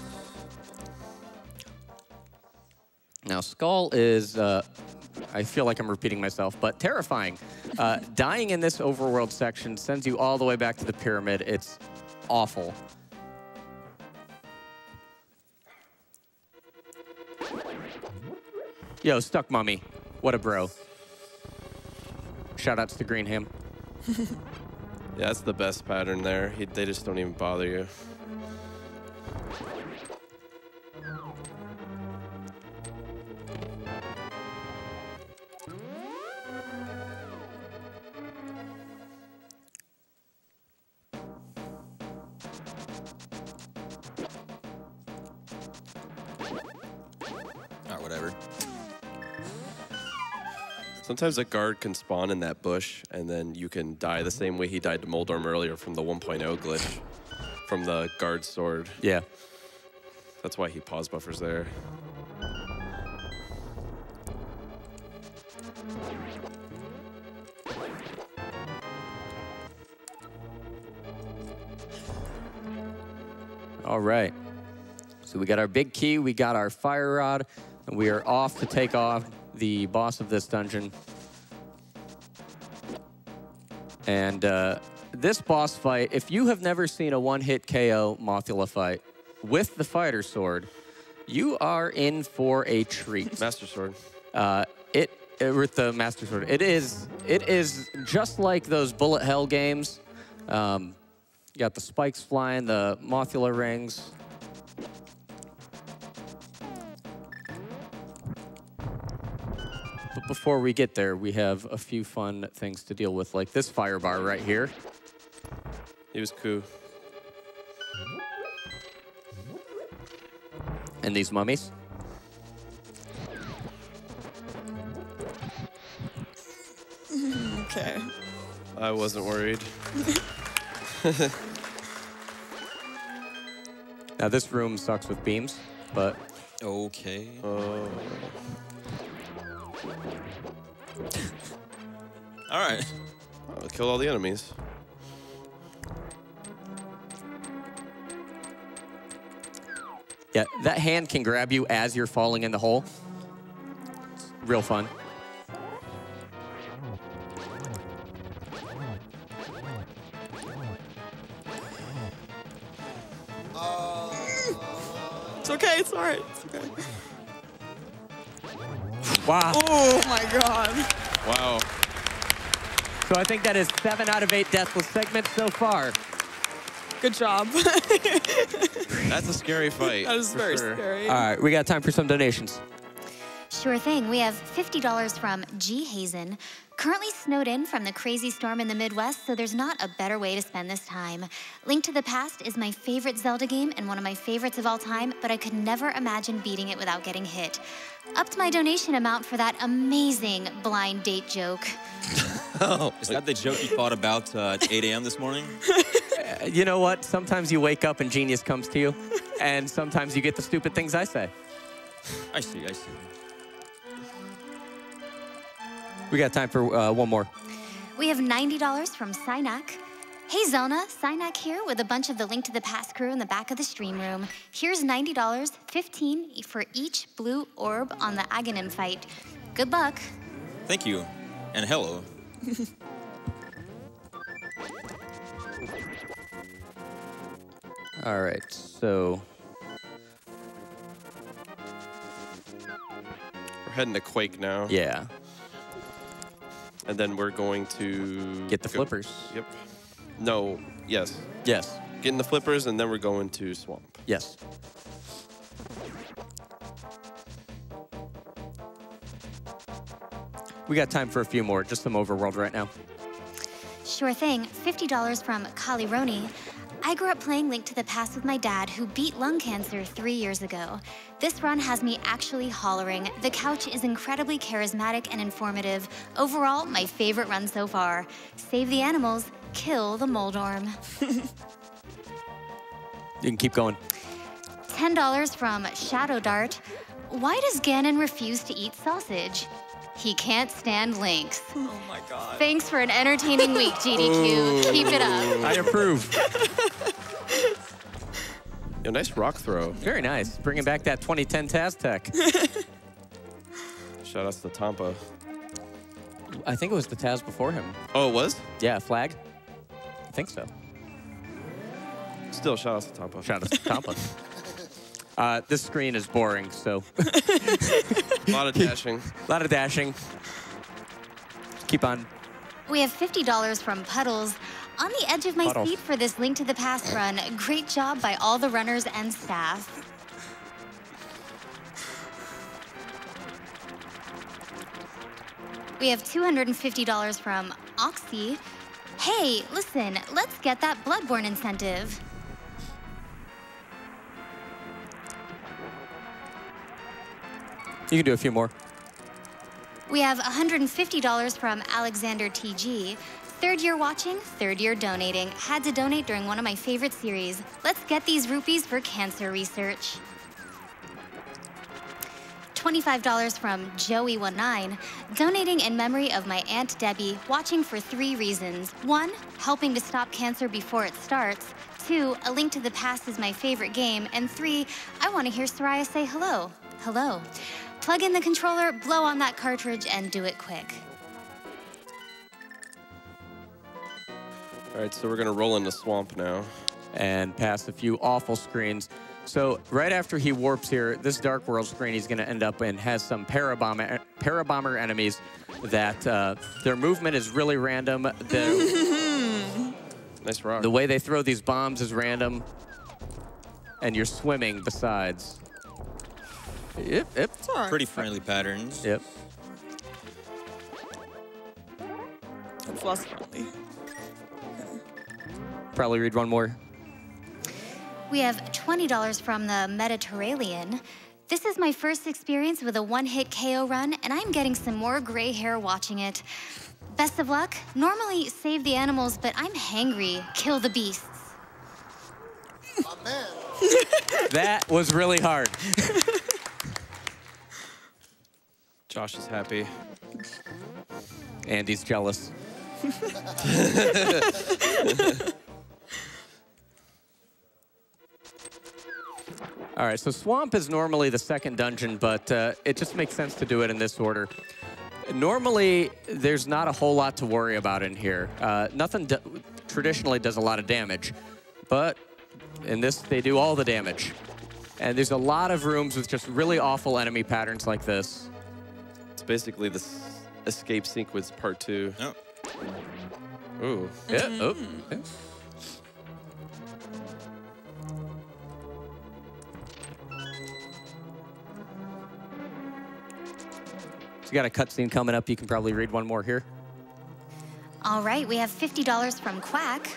Speaker 5: Now, Skull is, I feel like I'm repeating myself, but terrifying. Dying in this overworld section sends you all the way back to the pyramid. It's awful. Yo, Stuck Mummy. What a bro. Shoutouts to Greenham.
Speaker 3: Yeah, that's the best pattern there. They just don't even bother you.
Speaker 2: Or whatever.
Speaker 3: Sometimes a guard can spawn in that bush, and then you can die the same way he died to Moldorm earlier from the 1.0 glitch from the guard sword.
Speaker 5: Yeah.
Speaker 3: That's why he pause buffers there.
Speaker 5: All right. So we got our big key, we got our fire rod, and we are off to take off the boss of this dungeon. And this boss fight, if you have never seen a one-hit KO Mothula fight with the fighter sword, you are in for a treat.
Speaker 3: Master sword.
Speaker 5: With the Master Sword. It is just like those bullet hell games. You got the spikes flying, the Mothula rings. But before we get there, we have a few fun things to deal with, like this fire bar right here.
Speaker 3: He was cool.
Speaker 5: And these mummies.
Speaker 4: Okay.
Speaker 3: I wasn't worried.
Speaker 5: Now this room sucks with beams, but
Speaker 2: Okay. All right.
Speaker 3: Kill all the enemies.
Speaker 5: yeah, that hand can grab you as you're falling in the hole. It's real fun.
Speaker 4: It's okay. It's all right. It's okay.
Speaker 5: Wow.
Speaker 4: Oh my God.
Speaker 3: Wow.
Speaker 5: So I think that is 7 out of 8 deathless segments so far.
Speaker 4: Good job.
Speaker 3: That's a scary fight.
Speaker 4: That is
Speaker 3: for
Speaker 4: very
Speaker 3: sure.
Speaker 4: scary.
Speaker 5: All right, we got time for some donations.
Speaker 1: Sure thing. We have $50 from JHobz. Currently snowed in from the crazy storm in the Midwest, so there's not a better way to spend this time. Link to the Past is my favorite Zelda game and one of my favorites of all time, but I could never imagine beating it without getting hit. Upped my donation amount for that amazing blind date joke.
Speaker 2: Oh, is that the joke you thought about at 8 a.m. this morning?
Speaker 5: You know what? Sometimes you wake up and genius comes to you, and sometimes you get the stupid things I say.
Speaker 2: I see, I see.
Speaker 5: We got time for one more.
Speaker 1: We have $90 from Synak. Hey Xelna, Synak here with a bunch of the Link to the Past crew in the back of the stream room. Here's $90, 15 for each blue orb on the Aghanim fight. Good luck.
Speaker 2: Thank you, and hello.
Speaker 5: All right, so
Speaker 3: We're heading to Quake now.
Speaker 5: yeah,
Speaker 3: And then we're going to...
Speaker 5: get the flippers.
Speaker 3: Yep. No, yes.
Speaker 5: Yes,
Speaker 3: Getting the flippers, and then we're going to Swamp.
Speaker 5: yes. We got time for a few more, just some overworld right now.
Speaker 1: Sure thing, $50 from Kalironi. I grew up playing Link to the Past with my dad, who beat lung cancer 3 years ago. This run has me actually hollering. The couch is incredibly charismatic and informative. Overall, my favorite run so far. Save the animals, kill the Moldorm.
Speaker 5: You can keep going.
Speaker 1: $10 from Shadow Dart. Why does Ganon refuse to eat sausage? He can't stand Lynx.
Speaker 4: Oh my God.
Speaker 1: Thanks for an entertaining week, GDQ. Keep it up.
Speaker 5: I approve.
Speaker 3: Yo, nice rock throw.
Speaker 5: Very nice. Bringing back that 2010 Taztech.
Speaker 3: Shout outs to Tampa.
Speaker 5: I think it was the Taz before him.
Speaker 3: Oh, it was?
Speaker 5: Yeah, flag. I think so.
Speaker 3: Still, shout outs to Tampa.
Speaker 5: Shout out to Tampa. This screen is boring, so
Speaker 3: A lot of dashing.
Speaker 5: a lot of dashing. Keep on.
Speaker 1: We have $50 from Puddles. On the edge of my
Speaker 5: Puddles.
Speaker 1: seat for this Link to the Past run. Great job by all the runners and staff. We have $250 from Oxy. Hey, listen, let's get that Bloodborne incentive.
Speaker 5: You can do a few more.
Speaker 1: We have $150 from Alexander TG. Third year watching, third year donating. Had to donate during one of my favorite series. Let's get these rupees for cancer research. $25 from Joey19, donating in memory of my Aunt Debbie, watching for 3 reasons. 1, helping to stop cancer before it starts. 2, A Link to the Past is my favorite game. And 3, I want to hear Sooraya say hello. Hello. Plug in the controller, blow on that cartridge, and do it quick.
Speaker 3: All right, so we're gonna roll in the swamp now.
Speaker 5: And past a few awful screens. So right after he warps here, this Dark World screen he's gonna end up in has some parabomber enemies that their movement is really random.
Speaker 3: Nice rock.
Speaker 5: The way they throw these bombs is random. And you're swimming besides. Yep.
Speaker 4: It's all right.
Speaker 2: Pretty friendly patterns.
Speaker 5: Yep.
Speaker 4: It's less friendly.
Speaker 5: Probably read one more.
Speaker 1: We have $20 from the Mediterranean. This is my first experience with a one-hit KO run, and I'm getting some more gray hair watching it. Best of luck. Normally save the animals, but I'm hangry. Kill the beasts.
Speaker 6: My man.
Speaker 5: That was really hard.
Speaker 3: Josh is happy.
Speaker 5: Andy's jealous. All right, so Swamp is normally the second dungeon, but it just makes sense to do it in this order. Normally, there's not a whole lot to worry about in here. Nothing traditionally does a lot of damage, but in this, they do all the damage. And there's a lot of rooms with just really awful enemy patterns like this.
Speaker 3: It's basically this escape sequence part 2.
Speaker 2: Oh.
Speaker 3: Ooh.
Speaker 5: Yeah. Oh. Yeah. So you got a cutscene coming up. You can probably read one more here.
Speaker 1: All right, we have $50 from Quack.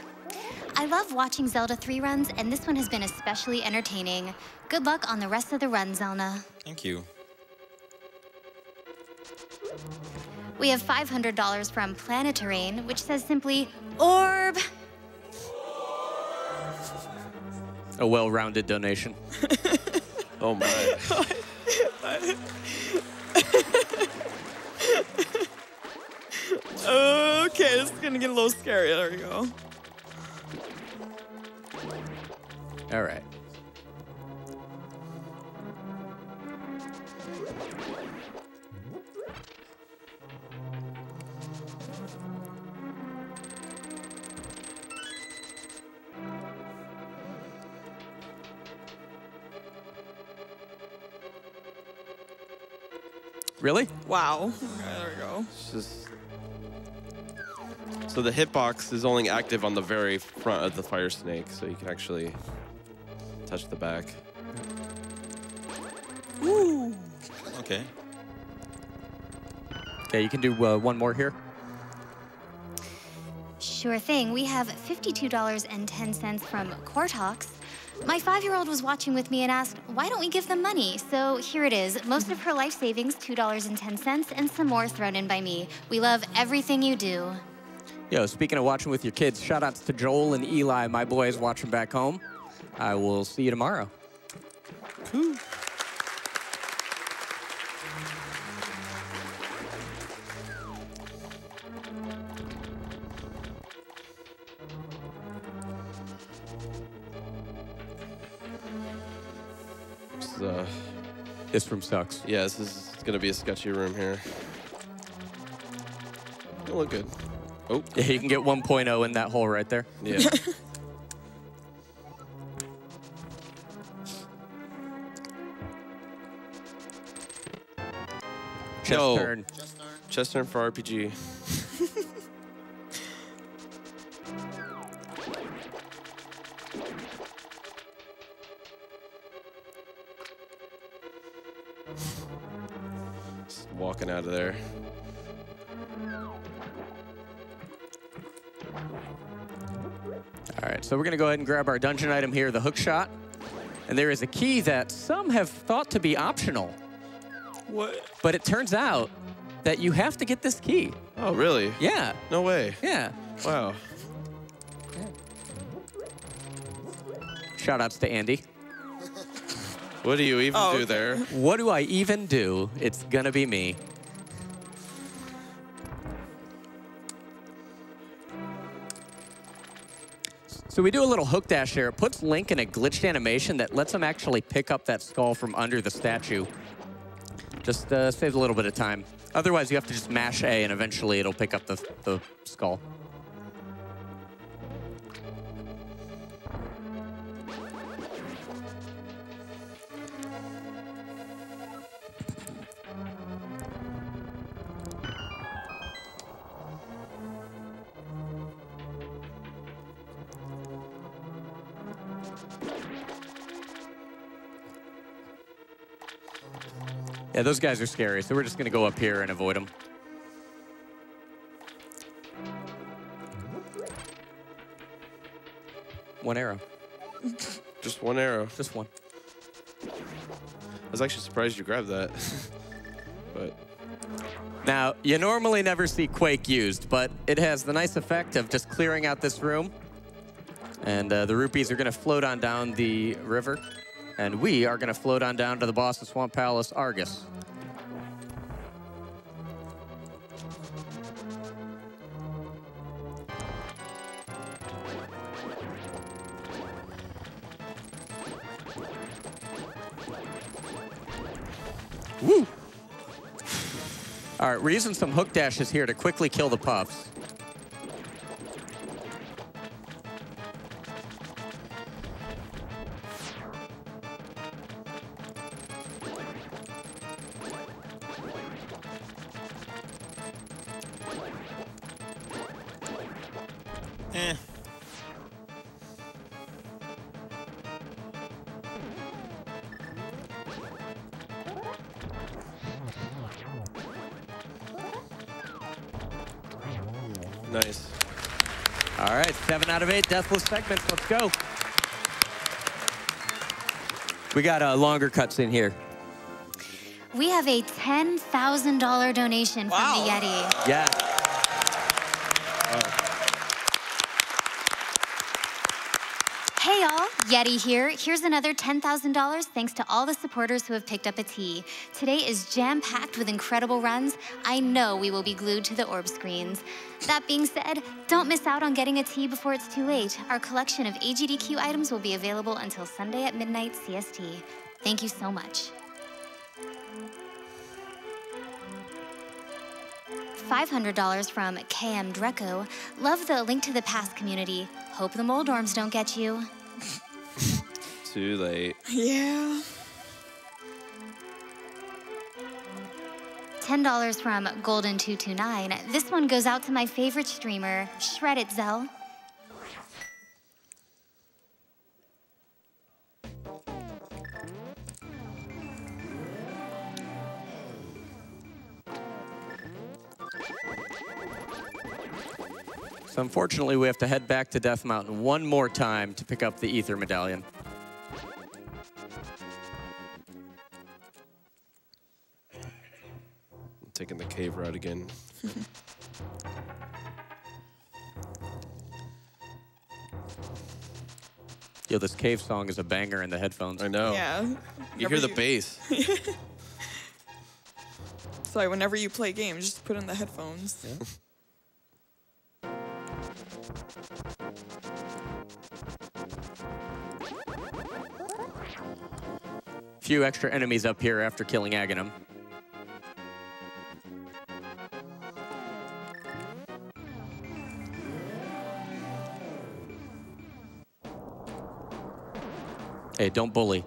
Speaker 1: I love watching Zelda 3 runs, and this one has been especially entertaining. Good luck on the rest of the run, Xelna.
Speaker 2: Thank you.
Speaker 1: We have $500 from Planetarain, which says simply, Orb!
Speaker 5: A well-rounded donation.
Speaker 3: Oh my.
Speaker 4: Okay, this is gonna get a little scary. There we go.
Speaker 5: All right. Really?
Speaker 4: Wow. Okay, there we go.
Speaker 3: It's just... So the hitbox is only active on the very front of the fire snake, so you can actually touch the back.
Speaker 4: Woo.
Speaker 2: Okay.
Speaker 5: Okay, you can do one more here.
Speaker 1: Sure thing. We have $52.10 from Cortox. My 5-year-old was watching with me and asked, why don't we give them money? So here it is. Most of her life savings, $2.10, and some more thrown in by me. We love everything you do.
Speaker 5: Yo, speaking of watching with your kids, shout outs to Joel and Eli, my boys watching back home. I will see you tomorrow.
Speaker 3: Cool.
Speaker 5: This room sucks.
Speaker 3: Yeah, this is gonna be a sketchy room here. It'll look good. Oh.
Speaker 5: Yeah, you can get 1.0 in that hole right there.
Speaker 3: Yeah.
Speaker 5: Chest turn.
Speaker 3: Chest turn for RPG. Just walking out of there.
Speaker 5: All right, so we're gonna go ahead and grab our dungeon item here, the hook shot. And there is a key that some have thought to be optional.
Speaker 4: What?
Speaker 5: But it turns out that you have to get this key.
Speaker 3: Oh, really?
Speaker 5: Yeah.
Speaker 3: No way.
Speaker 5: Yeah.
Speaker 3: Wow.
Speaker 5: Shout outs to Andy.
Speaker 3: What do you even do there?
Speaker 5: What do I even do? It's gonna be me. So we do a little hook dash here. It puts Link in a glitched animation that lets him actually pick up that skull from under the statue. Just saves a little bit of time. Otherwise, you have to just mash A, and eventually it'll pick up the skull. Yeah, those guys are scary, so we're just going to go up here and avoid them. One arrow.
Speaker 3: Just one arrow.
Speaker 5: Just one.
Speaker 3: I was actually surprised you grabbed that. But
Speaker 5: Now, you normally never see Quake used, but it has the nice effect of just clearing out this room. And the rupees are going to float on down the river. And we are going to float on down to the boss of Swamp Palace, Argus. Woo! All right, we're using some hook dashes here to quickly kill the puffs.
Speaker 3: nice.
Speaker 5: All right, 7 out of 8 deathless segments. Let's go. We got a longer cutscene here.
Speaker 1: We have a $10,000 donation from the Yeti.
Speaker 5: Yeah.
Speaker 1: Hey y'all, Yeti here. Here's another $10,000 thanks to all the supporters who have picked up a tea. Today is jam-packed with incredible runs. I know we will be glued to the orb screens. That being said, don't miss out on getting a tea before it's too late. Our collection of AGDQ items will be available until Sunday at midnight CST. Thank you so much. $500 from KM Dreco. Love the Link to the Past community. Hope the mold orms don't get you.
Speaker 3: Too late.
Speaker 4: Yeah.
Speaker 1: $10 from Golden229. This one goes out to my favorite streamer, Shred It Zell.
Speaker 5: So unfortunately, we have to head back to Death Mountain one more time to pick up the Ether Medallion.
Speaker 3: I'm taking the cave route again.
Speaker 5: Yo, this cave song is a banger in the headphones.
Speaker 3: I know.
Speaker 4: Yeah.
Speaker 3: You hear the bass.
Speaker 4: So whenever you play games, just put in the headphones.
Speaker 5: Yeah. Few extra enemies up here after killing Aghanim. Hey, don't bully.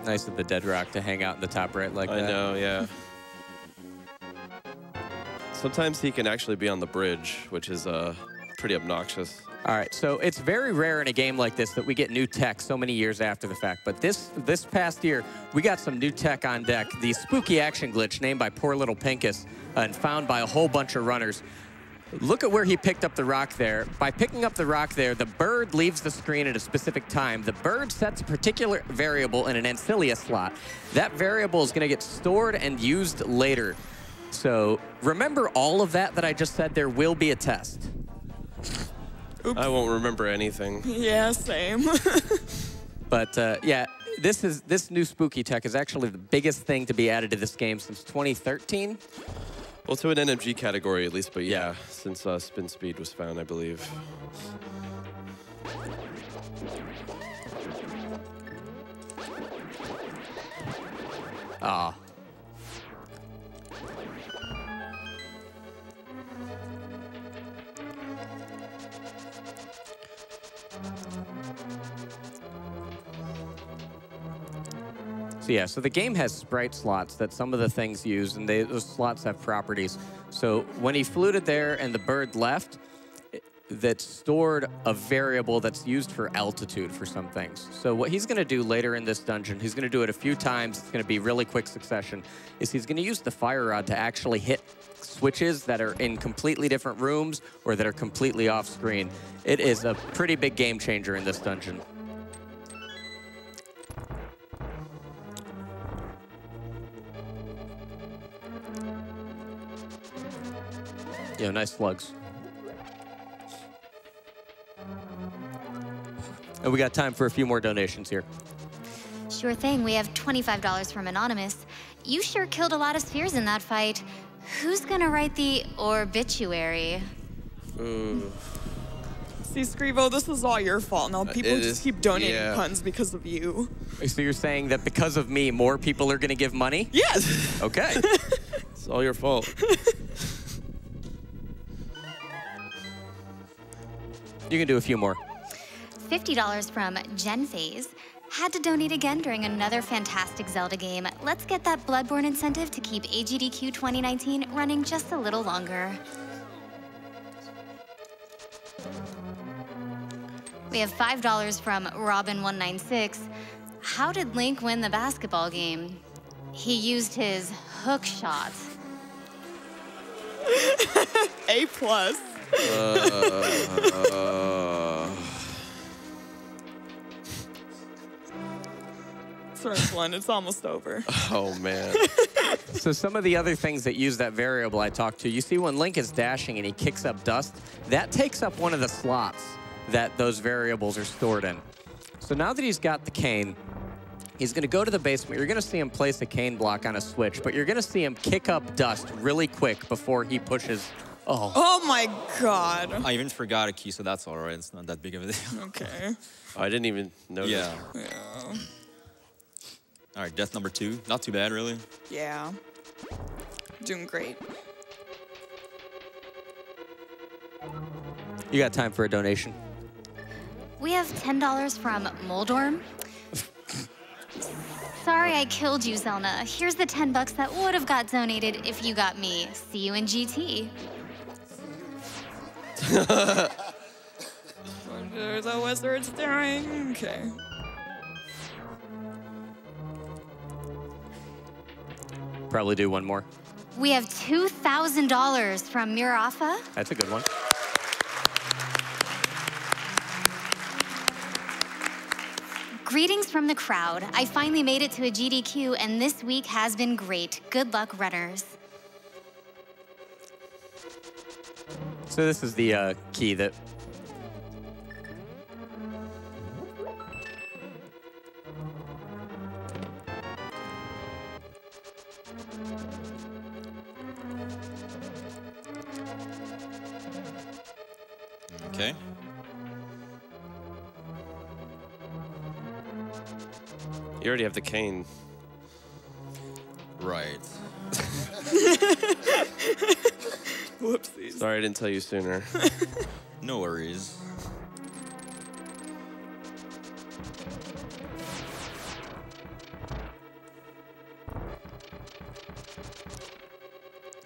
Speaker 5: Nice of the Dead Rock to hang out in the top right like that.
Speaker 3: I know, yeah. Sometimes he can actually be on the bridge, which is pretty obnoxious.
Speaker 5: All right, so it's very rare in a game like this that we get new tech so many years after the fact. But this past year, we got some new tech on deck. The spooky action glitch named by poor little Pinkus and found by a whole bunch of runners. Look at where he picked up the rock there. By picking up the rock there, the bird leaves the screen at a specific time. The bird sets a particular variable in an ancilia slot. That variable is going to get stored and used later. So remember all of that I just said. There will be a test.
Speaker 4: Oops.
Speaker 3: I won't remember anything.
Speaker 4: Yeah, same.
Speaker 5: But yeah, this new spooky tech is actually the biggest thing to be added to this game since 2013.
Speaker 3: Well, to an NMG category at least, but yeah, since spin speed was found, I believe.
Speaker 5: Ah. So yeah, so the game has sprite slots that some of the things use, and those slots have properties. So when he fluted there and the bird left, that stored a variable that's used for altitude for some things. So what he's going to do later in this dungeon, he's going to do it a few times, it's going to be really quick succession, is he's going to use the fire rod to actually hit switches that are in completely different rooms or that are completely off screen. It is a pretty big game changer in this dungeon. Yeah, nice slugs. And we got time for a few more donations here.
Speaker 1: Sure thing. We have $25 from Anonymous. You sure killed a lot of spheres in that fight. Who's gonna write the obituary?
Speaker 4: See, Screevo, this is all your fault. Now people just keep donating puns because of you.
Speaker 5: So you're saying that because of me, more people are gonna give money?
Speaker 4: Yes.
Speaker 5: Okay.
Speaker 3: It's all your fault.
Speaker 5: You can do a few more.
Speaker 1: $50 from Jen Phase. Had to donate again during another fantastic Zelda game. Let's get that Bloodborne incentive to keep AGDQ 2019 running just a little longer. We have $5 from Robin196. How did Link win the basketball game? He used his hook shot.
Speaker 4: A+. First one, it's almost over.
Speaker 3: Oh, man.
Speaker 5: So some of the other things that use that variable I talked to, you see when Link is dashing and he kicks up dust, that takes up one of the slots that those variables are stored in. So now that he's got the cane, he's going to go to the basement. You're going to see him place a cane block on a switch, but you're going to see him kick up dust really quick before he pushes.
Speaker 4: Oh my God.
Speaker 2: I even forgot a key, so that's all right. It's not that big of a deal.
Speaker 4: Okay.
Speaker 3: Oh, I didn't even notice.
Speaker 2: Yeah.
Speaker 4: Yeah.
Speaker 2: All right, death number 2. Not too bad, really.
Speaker 4: Yeah. Doing great.
Speaker 5: You got time for a donation.
Speaker 1: We have $10 from Moldorm. Sorry I killed you, Xelna. Here's the $10 that would have got donated if you got me. See you in GT.
Speaker 4: Wonder the wizard's doing. Okay.
Speaker 5: Probably do one more.
Speaker 1: We have $2,000 from Mirafa.
Speaker 5: That's a good one.
Speaker 1: Greetings from the crowd. I finally made it to a GDQ, and this week has been great. Good luck, runners.
Speaker 5: So this is the key that...
Speaker 2: Okay.
Speaker 3: You already have the cane.
Speaker 2: Right.
Speaker 4: Whoopsies.
Speaker 3: Sorry I didn't tell you sooner.
Speaker 2: No worries.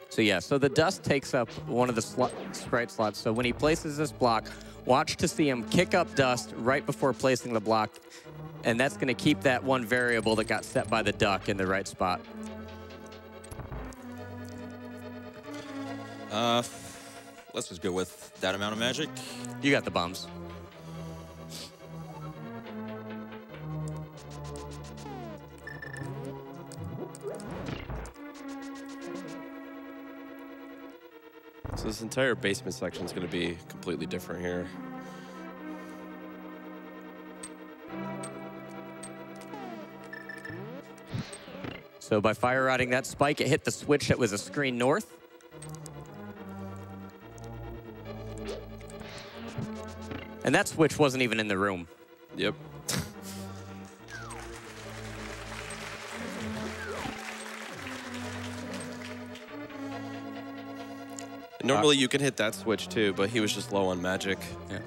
Speaker 5: So yeah, so the dust takes up one of the sprite slots. So when he places this block, watch to see him kick up dust right before placing the block. And that's going to keep that one variable that got set by the duck in the right spot.
Speaker 2: Let's just go with that amount of magic.
Speaker 5: You got the bombs.
Speaker 3: So this entire basement section is going to be completely different here.
Speaker 5: So by fire rodding that spike, it hit the switch that was a screen north. And that switch wasn't even in the room.
Speaker 3: Yep. Normally you can hit that switch too, but he was just low on magic.
Speaker 5: Yeah.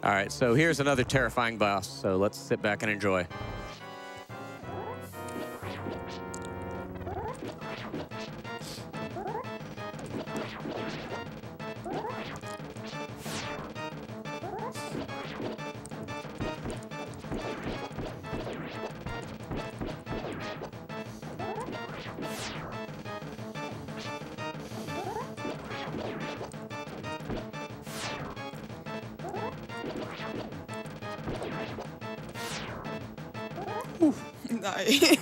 Speaker 5: All right, so here's another terrifying boss. So let's sit back and enjoy.
Speaker 4: Nice.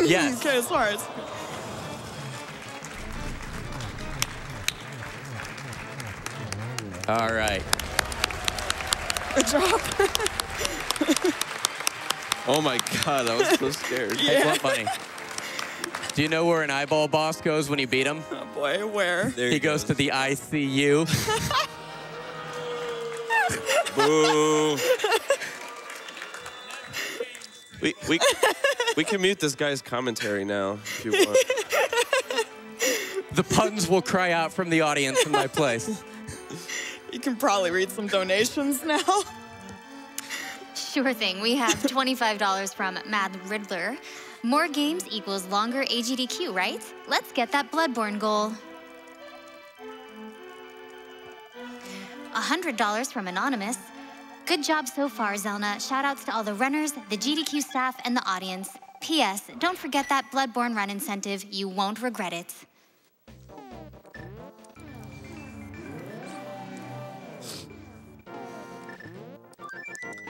Speaker 5: Yes.
Speaker 4: Okay, sorry.
Speaker 5: All right.
Speaker 4: Good job.
Speaker 3: Oh my god, I was so scared.
Speaker 5: Hey, Bluntbunny. Do you know where an eyeball boss goes when you beat him?
Speaker 4: Oh boy, where?
Speaker 2: There
Speaker 5: He goes to the ICU.
Speaker 2: Boo.
Speaker 3: We can mute this guy's commentary now if you want.
Speaker 5: The puns will cry out from the audience in my place.
Speaker 4: You can probably read some donations now.
Speaker 1: Sure thing. We have $25 from Mad Riddler. More games equals longer AGDQ, right? Let's get that Bloodborne goal. $100 from Anonymous. Good job so far, Xelna. Shoutouts to all the runners, the GDQ staff, and the audience. P.S. Don't forget that Bloodborne run incentive. You won't regret it.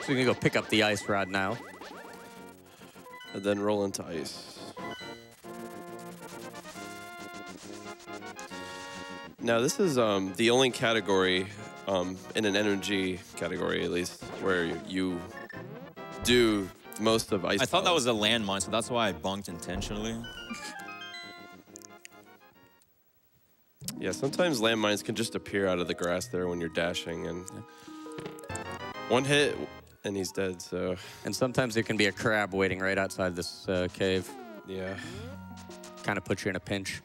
Speaker 5: So we can go pick up the ice rod now.
Speaker 3: And then roll into ice. Now this is the only category, in an energy category at least, where you do most of ice.
Speaker 2: I thought that was a landmine, so that's why I bunked intentionally.
Speaker 3: Yeah, sometimes landmines can just appear out of the grass there when you're dashing, and one hit and he's dead, so.
Speaker 5: And sometimes there can be a crab waiting right outside this cave.
Speaker 3: Yeah.
Speaker 5: Kind of puts you in a pinch.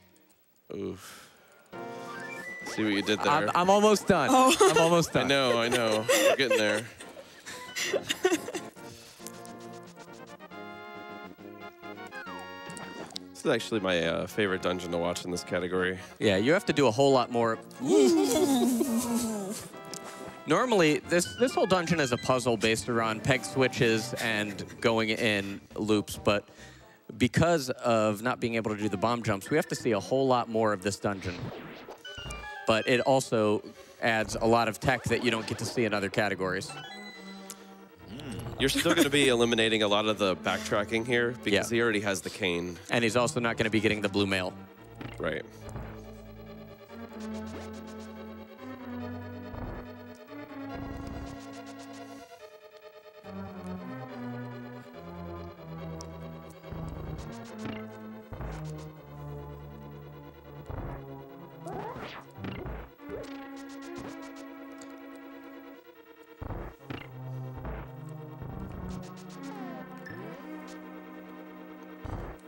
Speaker 3: Oof. See what you did there?
Speaker 5: I'm almost done. Oh. I'm almost done.
Speaker 3: I know. We're getting there. This is actually my favorite dungeon to watch in this category.
Speaker 5: Yeah, you have to do a whole lot more. Normally, this whole dungeon is a puzzle based around peg switches and going in loops, but because of not being able to do the bomb jumps, we have to see a whole lot more of this dungeon. But it also adds a lot of tech that you don't get to see in other categories.
Speaker 3: You're still going to be eliminating a lot of the backtracking here because he already has the cane.
Speaker 5: And he's also not going to be getting the blue mail.
Speaker 3: Right.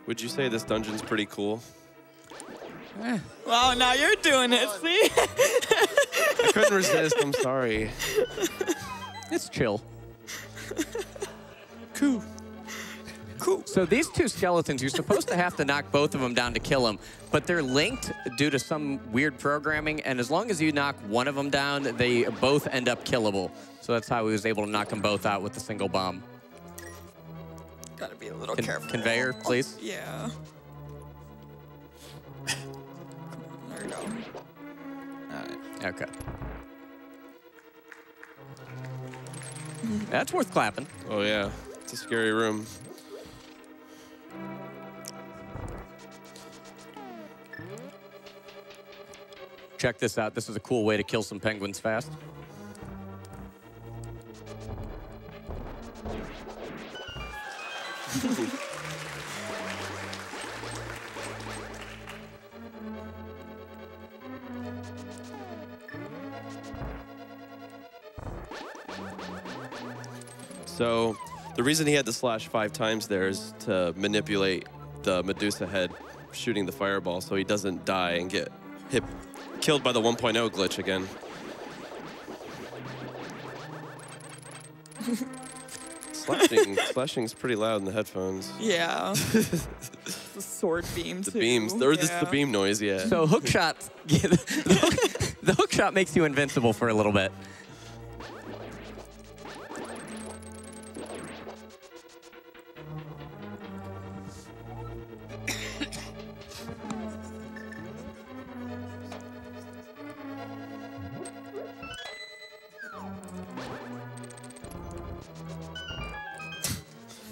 Speaker 3: Would you say this dungeon's pretty cool?
Speaker 4: Wow, now you're doing it, see?
Speaker 3: I couldn't resist, I'm sorry.
Speaker 5: It's chill.
Speaker 3: Cool.
Speaker 5: Cool. So these two skeletons, you're supposed to have to knock both of them down to kill them, but they're linked due to some weird programming, and as long as you knock one of them down, they both end up killable. So that's how he was able to knock them both out with a single bomb.
Speaker 4: Gotta be a little careful.
Speaker 5: Conveyor, please.
Speaker 4: Yeah. There we go.
Speaker 5: All right. Okay. That's worth clapping.
Speaker 3: Oh, yeah. It's a scary room.
Speaker 5: Check this out. This is a cool way to kill some penguins fast.
Speaker 3: So the reason he had to slash 5 times there is to manipulate the Medusa head shooting the fireball so he doesn't die and get killed by the 1.0 glitch again. Slashing's pretty loud in the headphones.
Speaker 4: Yeah. The sword beam, too.
Speaker 3: The beams, or just the beam noise, yeah.
Speaker 5: So hook shots, the hook shot makes you invincible for a little bit.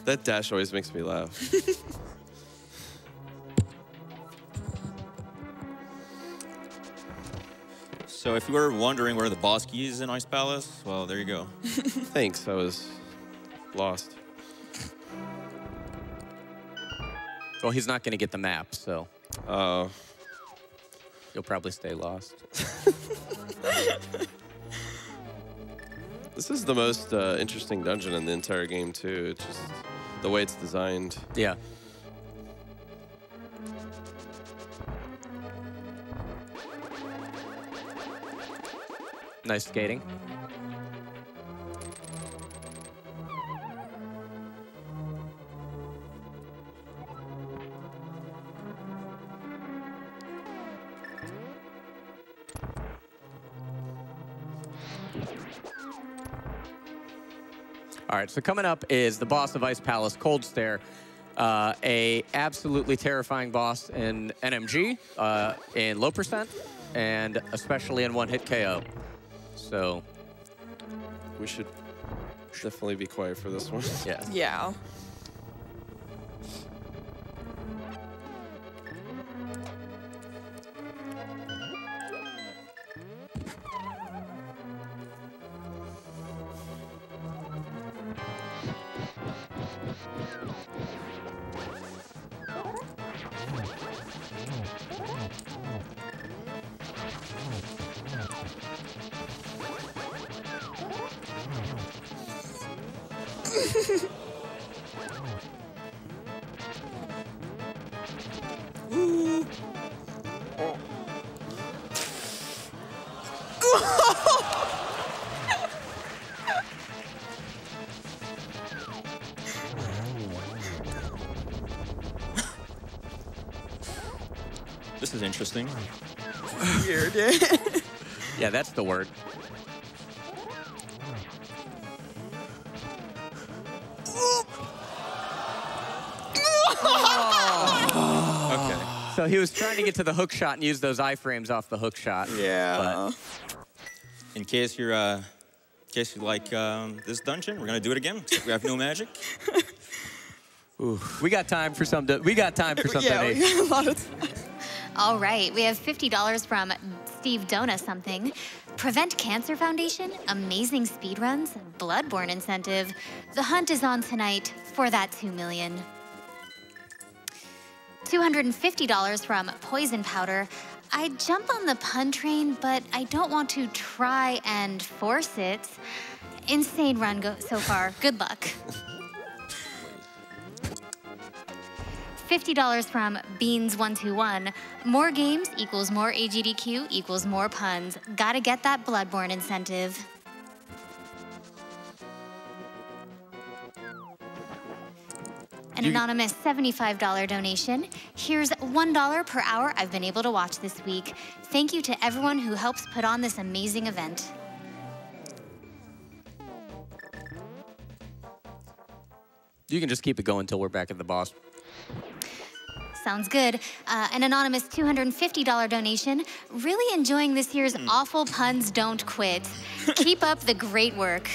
Speaker 3: That dash always makes me laugh.
Speaker 2: So if you were wondering where the boss key is in Ice Palace, well, there you go.
Speaker 3: Thanks, I was lost.
Speaker 5: Well, he's not going to get the map, so
Speaker 3: Oh.
Speaker 5: you'll probably stay lost.
Speaker 3: This is the most interesting dungeon in the entire game, too. It's just the way it's designed.
Speaker 5: Yeah. Nice skating. All right, so coming up is the boss of Ice Palace, Cold Stare. A absolutely terrifying boss in NMG, in low percent, and especially in one-hit KO. So
Speaker 3: We should definitely be quiet for this one.
Speaker 5: yeah.
Speaker 4: Yeah.
Speaker 2: This is interesting.
Speaker 4: Weird.
Speaker 5: Yeah, that's the word.
Speaker 2: Okay.
Speaker 5: So he was trying to get to the hook shot and use those iframes off the hook shot.
Speaker 4: Yeah.
Speaker 2: In case you like this dungeon, we're gonna do it again. Except we have no magic.
Speaker 5: Ooh, we got time for some. We got time for something.
Speaker 4: Yeah, we got a lot of time.
Speaker 1: All right, we have $50 from Steve Dona something. Prevent Cancer Foundation, amazing speedruns, Bloodborne incentive. The hunt is on tonight for that $2 million. $250 from Poison Powder. I jump on the pun train, but I don't want to try and force it. Insane run so far. Good luck. $50 from Beans121. More games equals more AGDQ equals more puns. Gotta get that Bloodborne incentive. An anonymous $75 donation. Here's $1 per hour I've been able to watch this week. Thank you to everyone who helps put on this amazing event.
Speaker 5: You can just keep it going until we're back at the boss.
Speaker 1: Sounds good. An anonymous $250 donation. Really enjoying this year's Awful Puns Don't Quit. Keep up the great work.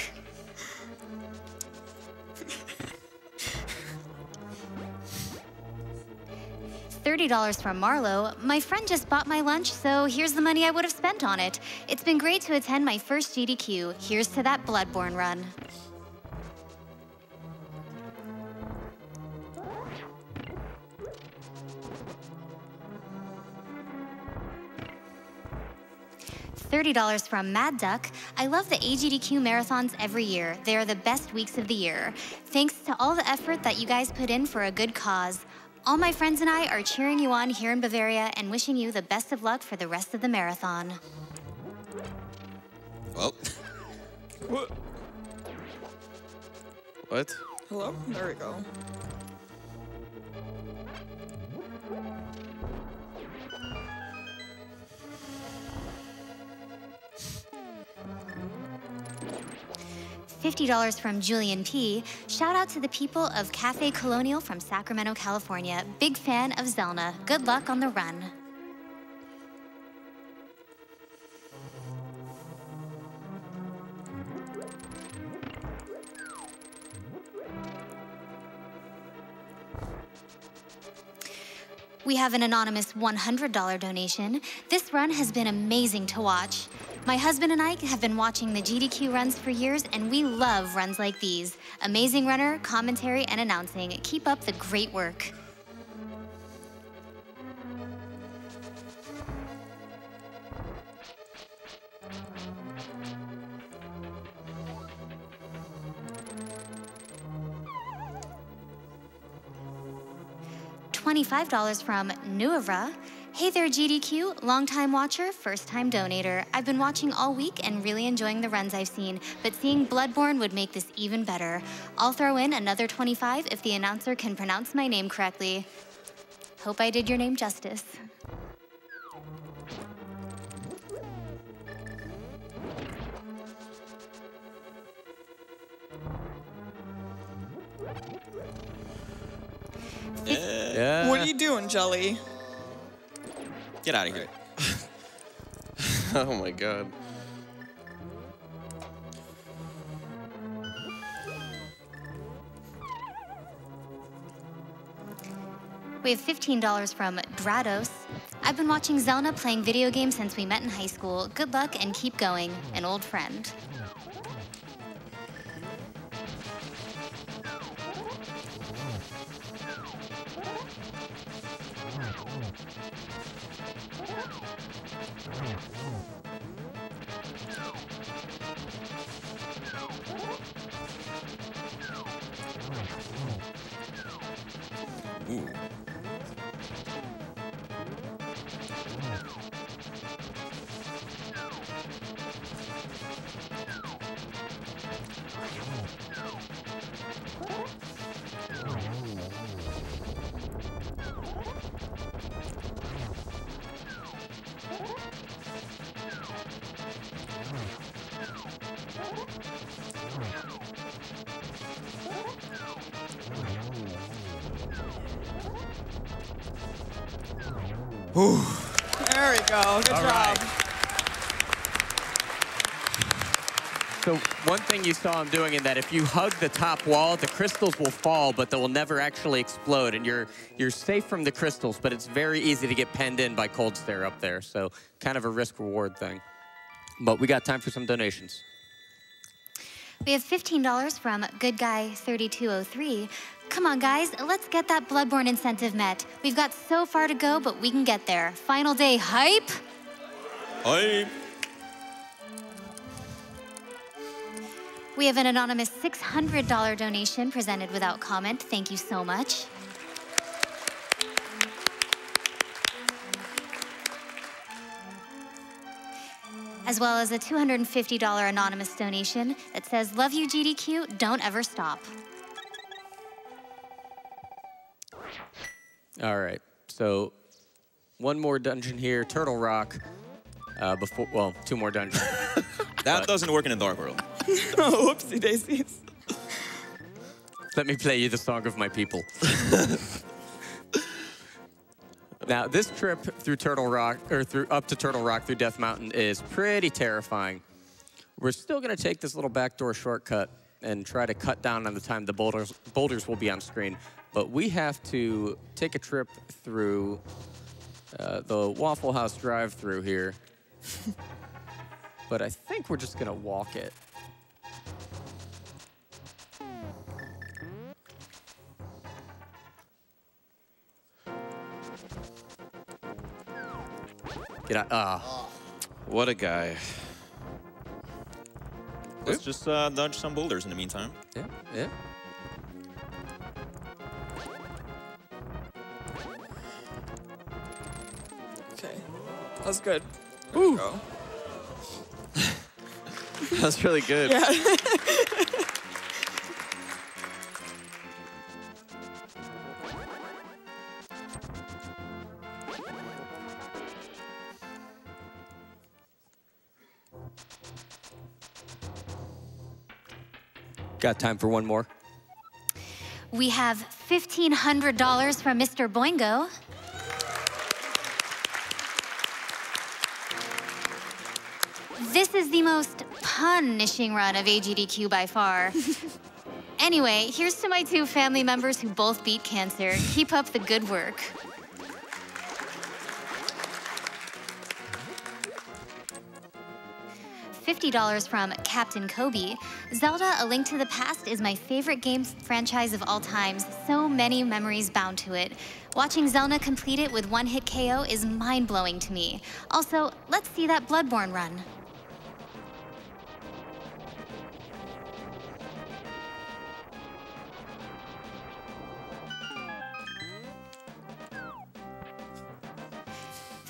Speaker 1: $30 from Marlo. My friend just bought my lunch, so here's the money I would have spent on it. It's been great to attend my first GDQ. Here's to that Bloodborne run. $30 from Mad Duck. I love the AGDQ marathons every year. They are the best weeks of the year. Thanks to all the effort that you guys put in for a good cause. All my friends and I are cheering you on here in Bavaria and wishing you the best of luck for the rest of the marathon.
Speaker 2: Well.
Speaker 3: What?
Speaker 4: Hello? There we go.
Speaker 1: $50 from Julian P. Shout out to the people of Cafe Colonial from Sacramento, California. Big fan of Xelna. Good luck on the run. We have an anonymous $100 donation. This run has been amazing to watch. My husband and I have been watching the GDQ runs for years, and we love runs like these. Amazing runner, commentary, and announcing. Keep up the great work. $25 from Nuavra. Hey there, GDQ, longtime watcher, first-time donator. I've been watching all week and really enjoying the runs I've seen, but seeing Bloodborne would make this even better. I'll throw in another 25 if the announcer can pronounce my name correctly. Hope I did your name justice.
Speaker 3: Yeah.
Speaker 4: What are you doing, Jelly?
Speaker 2: Get out of here.
Speaker 3: Oh my god.
Speaker 1: We have $15 from Drados. I've been watching Xelna playing video games since we met in high school. Good luck and keep going. An old friend.
Speaker 2: Ooh.
Speaker 4: There we go. Good job.
Speaker 5: So one thing you saw him doing in that, if you hug the top wall, the crystals will fall, but they will never actually explode. And you're safe from the crystals, but it's very easy to get penned in by cold stare up there. So kind of a risk-reward thing. But we got time for some donations.
Speaker 1: We have $15 from Good Guy 3203. Come on, guys, let's get that Bloodborne incentive met. We've got so far to go, but we can get there. Final day hype?
Speaker 2: Hype.
Speaker 1: We have an anonymous $600 donation presented without comment. Thank you so much. As well as a $250 anonymous donation that says, "Love you, GDQ, don't ever stop."
Speaker 5: All right, so one more dungeon here, Turtle Rock. Well, two more dungeons.
Speaker 2: That doesn't work in a dark world.
Speaker 4: Oh, whoopsie daisies.
Speaker 5: Let me play you the song of my people. Now, this trip through Turtle Rock, or up to Turtle Rock through Death Mountain is pretty terrifying. We're still gonna take this little backdoor shortcut and try to cut down on the time the boulders will be on screen. but we have to take a trip through the Waffle House drive-through here. But I think we're just going to walk it. Get out.
Speaker 3: What a guy.
Speaker 2: Let's just dodge some boulders in the meantime.
Speaker 5: Yeah, yeah.
Speaker 4: Okay, that was good. There we go.
Speaker 3: That's really good.
Speaker 4: Yeah.
Speaker 5: Got time for one more?
Speaker 1: We have $1,500 from Mr. Boingo. This is the most punishing run of AGDQ by far. Anyway, here's to my 2 family members who both beat cancer. Keep up the good work. $50 from Captain Kobe. Zelda: A Link to the Past is my favorite game franchise of all time. So many memories bound to it. Watching Xelna complete it with one-hit KO is mind-blowing to me. Also, let's see that Bloodborne run.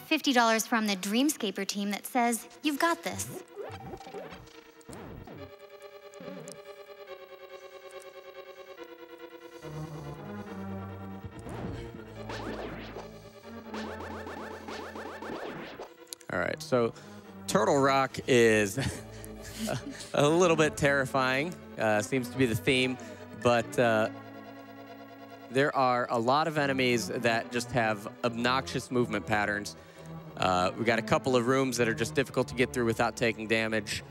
Speaker 1: $50 from the Dreamscaper team that says, "You've got this."
Speaker 5: All right, so Turtle Rock is a little bit terrifying, seems to be the theme, but there are a lot of enemies that just have obnoxious movement patterns. We got a couple of rooms that are just difficult to get through without taking damage.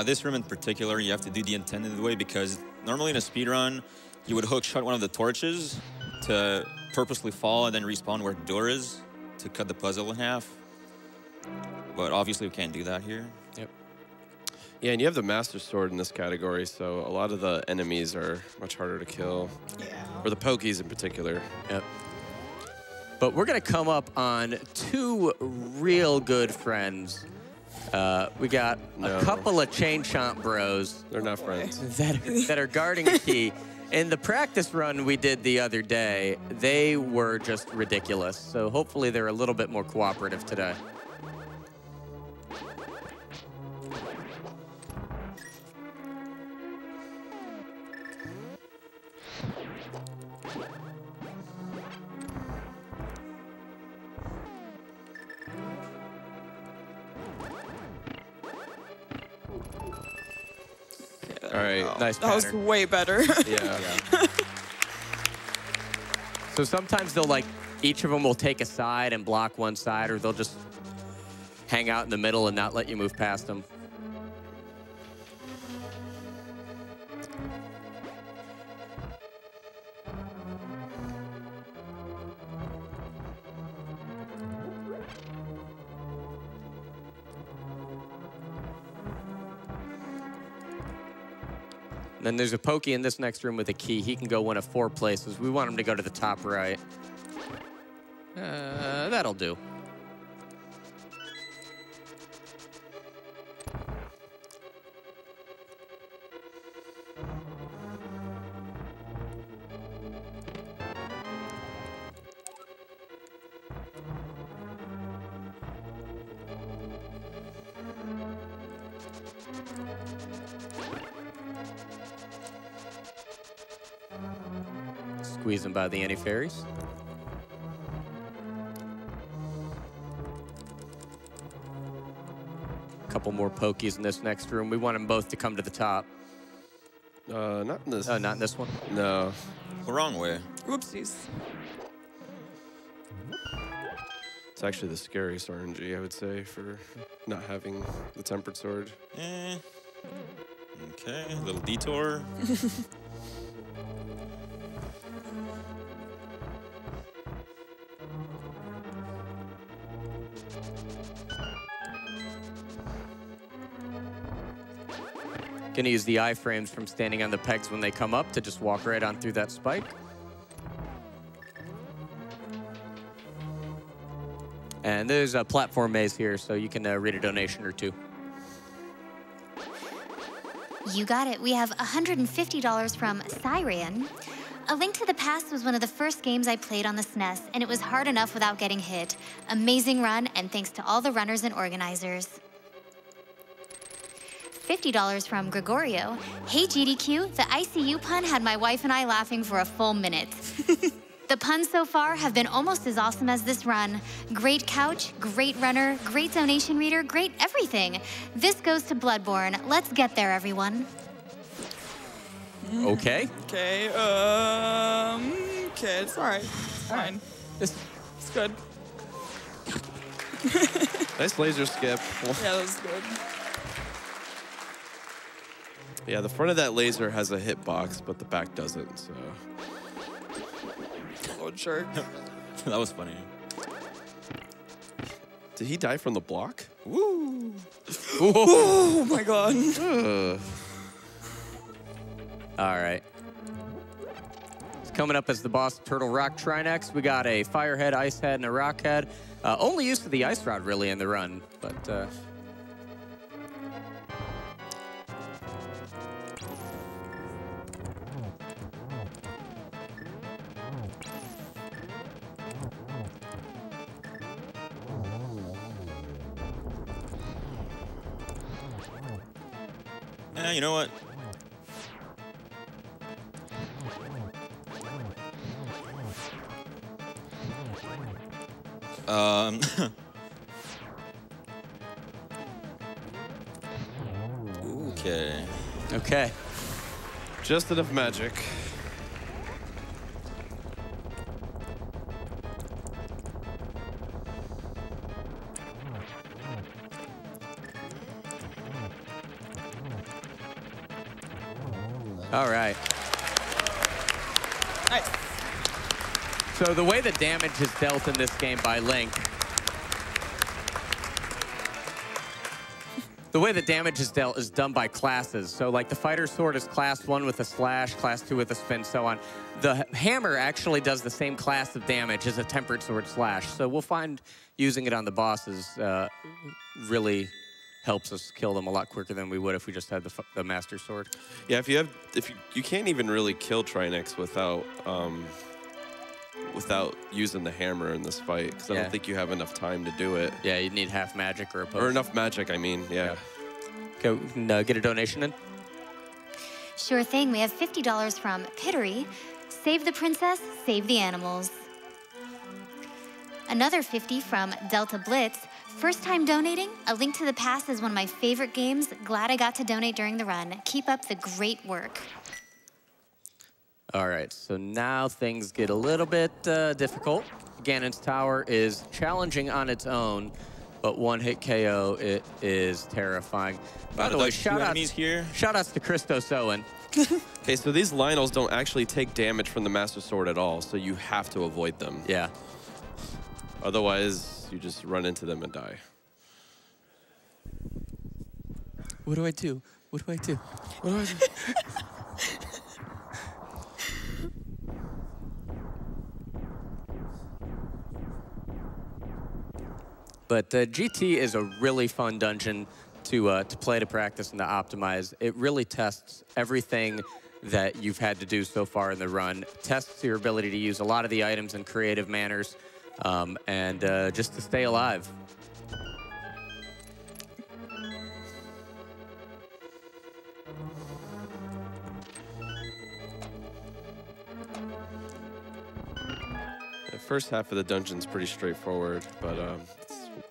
Speaker 2: This room in particular, you have to do the intended way, because normally in a speedrun, you would hook shot one of the torches to purposely fall and then respawn where the door is to cut the puzzle in half. But obviously we can't do that here.
Speaker 5: Yep.
Speaker 3: Yeah, and you have the Master Sword in this category, so a lot of the enemies are much harder to kill.
Speaker 4: Yeah.
Speaker 3: Or the Pokies in particular.
Speaker 5: Yep. But we're going to come up on 2 real good friends. We got a couple of Chain Chomp bros.
Speaker 3: They're not friends.
Speaker 5: That are guarding a key. In the practice run we did the other day, they were just ridiculous. So hopefully they're a little bit more cooperative today.
Speaker 3: All right.
Speaker 5: Nice
Speaker 4: That was
Speaker 5: pattern.
Speaker 4: way better.
Speaker 3: Yeah.
Speaker 5: So sometimes they'll each of them will take a side and block one side, or they'll just hang out in the middle and not let you move past them. Then there's a Pokey in this next room with a key. He can go one of 4 places. We want him to go to the top right. That'll do. Squeeze him by the anti-fairies. Couple more Pokies in this next room. We want them both to come to the top.
Speaker 3: Not in this.
Speaker 5: Oh, not in this one?
Speaker 3: No.
Speaker 2: The wrong way.
Speaker 4: Oopsies.
Speaker 3: It's actually the scariest RNG, I would say, for not having the Tempered Sword.
Speaker 2: Okay, a little detour.
Speaker 5: Gonna use the iframes from standing on the pegs when they come up to just walk right on through that spike. And there's a platform maze here, so you can read a donation or two.
Speaker 1: You got it. We have $150 from Siren. A Link to the Past was one of the first games I played on the SNES, and it was hard enough without getting hit. Amazing run, and thanks to all the runners and organizers. $50 from Gregorio. Hey GDQ, the ICU pun had my wife and I laughing for a full minute. The puns so far have been almost as awesome as this run. Great couch, great runner, great donation reader, great everything. This goes to Bloodborne. Let's get there, everyone.
Speaker 5: Okay.
Speaker 4: Okay, okay, it's all right. It's fine. It's good.
Speaker 3: Nice laser skip.
Speaker 4: Yeah, that was good.
Speaker 3: Yeah, the front of that laser has a hitbox, but the back doesn't, so.
Speaker 4: Oh, jerk.
Speaker 2: That was funny.
Speaker 3: Did he die from the block?
Speaker 4: Woo! Oh my god.
Speaker 5: All right. It's coming up as the boss Turtle Rock Trinex. We got a Firehead, Ice Head, and a Rock Head. Only use of the Ice Rod, really, in the run, but...
Speaker 2: You know what? Okay.
Speaker 5: Okay.
Speaker 3: Just enough magic.
Speaker 5: All right.
Speaker 4: Nice.
Speaker 5: So the way the damage is dealt in this game by Link, the way the damage is dealt is done by classes. So like the fighter sword is class 1 with a slash, class 2 with a spin, so on. The hammer actually does the same class of damage as a tempered sword slash. So we'll find using it on the bosses really helps us kill them a lot quicker than we would if we just had the Master Sword.
Speaker 3: Yeah, you can't even really kill Trinex without using the hammer in this fight, because I don't think you have enough time to do it.
Speaker 5: Yeah, you'd need half magic or a potion.
Speaker 3: Or enough magic, I mean, yeah.
Speaker 5: Okay, we can get a donation in.
Speaker 1: Sure thing. We have $50 from Pittery. Save the princess, save the animals. Another 50 from Delta Blitz. First time donating? A Link to the Past is one of my favorite games. Glad I got to donate during the run. Keep up the great work.
Speaker 5: All right, so now things get a little bit difficult. Ganon's Tower is challenging on its own, but one-hit KO, it is terrifying. By the way, shout-outs to Christos Owen.
Speaker 3: Okay, so these Lionels don't actually take damage from the Master Sword at all, so you have to avoid them.
Speaker 5: Yeah.
Speaker 3: Otherwise, you just run into them and die.
Speaker 5: What do I do? What do I do? What do I do? But GT is a really fun dungeon to play, to practice, and to optimize. It really tests everything that you've had to do so far in the run. Tests your ability to use a lot of the items in creative manners, and just to stay alive.
Speaker 3: The first half of the dungeon's pretty straightforward, but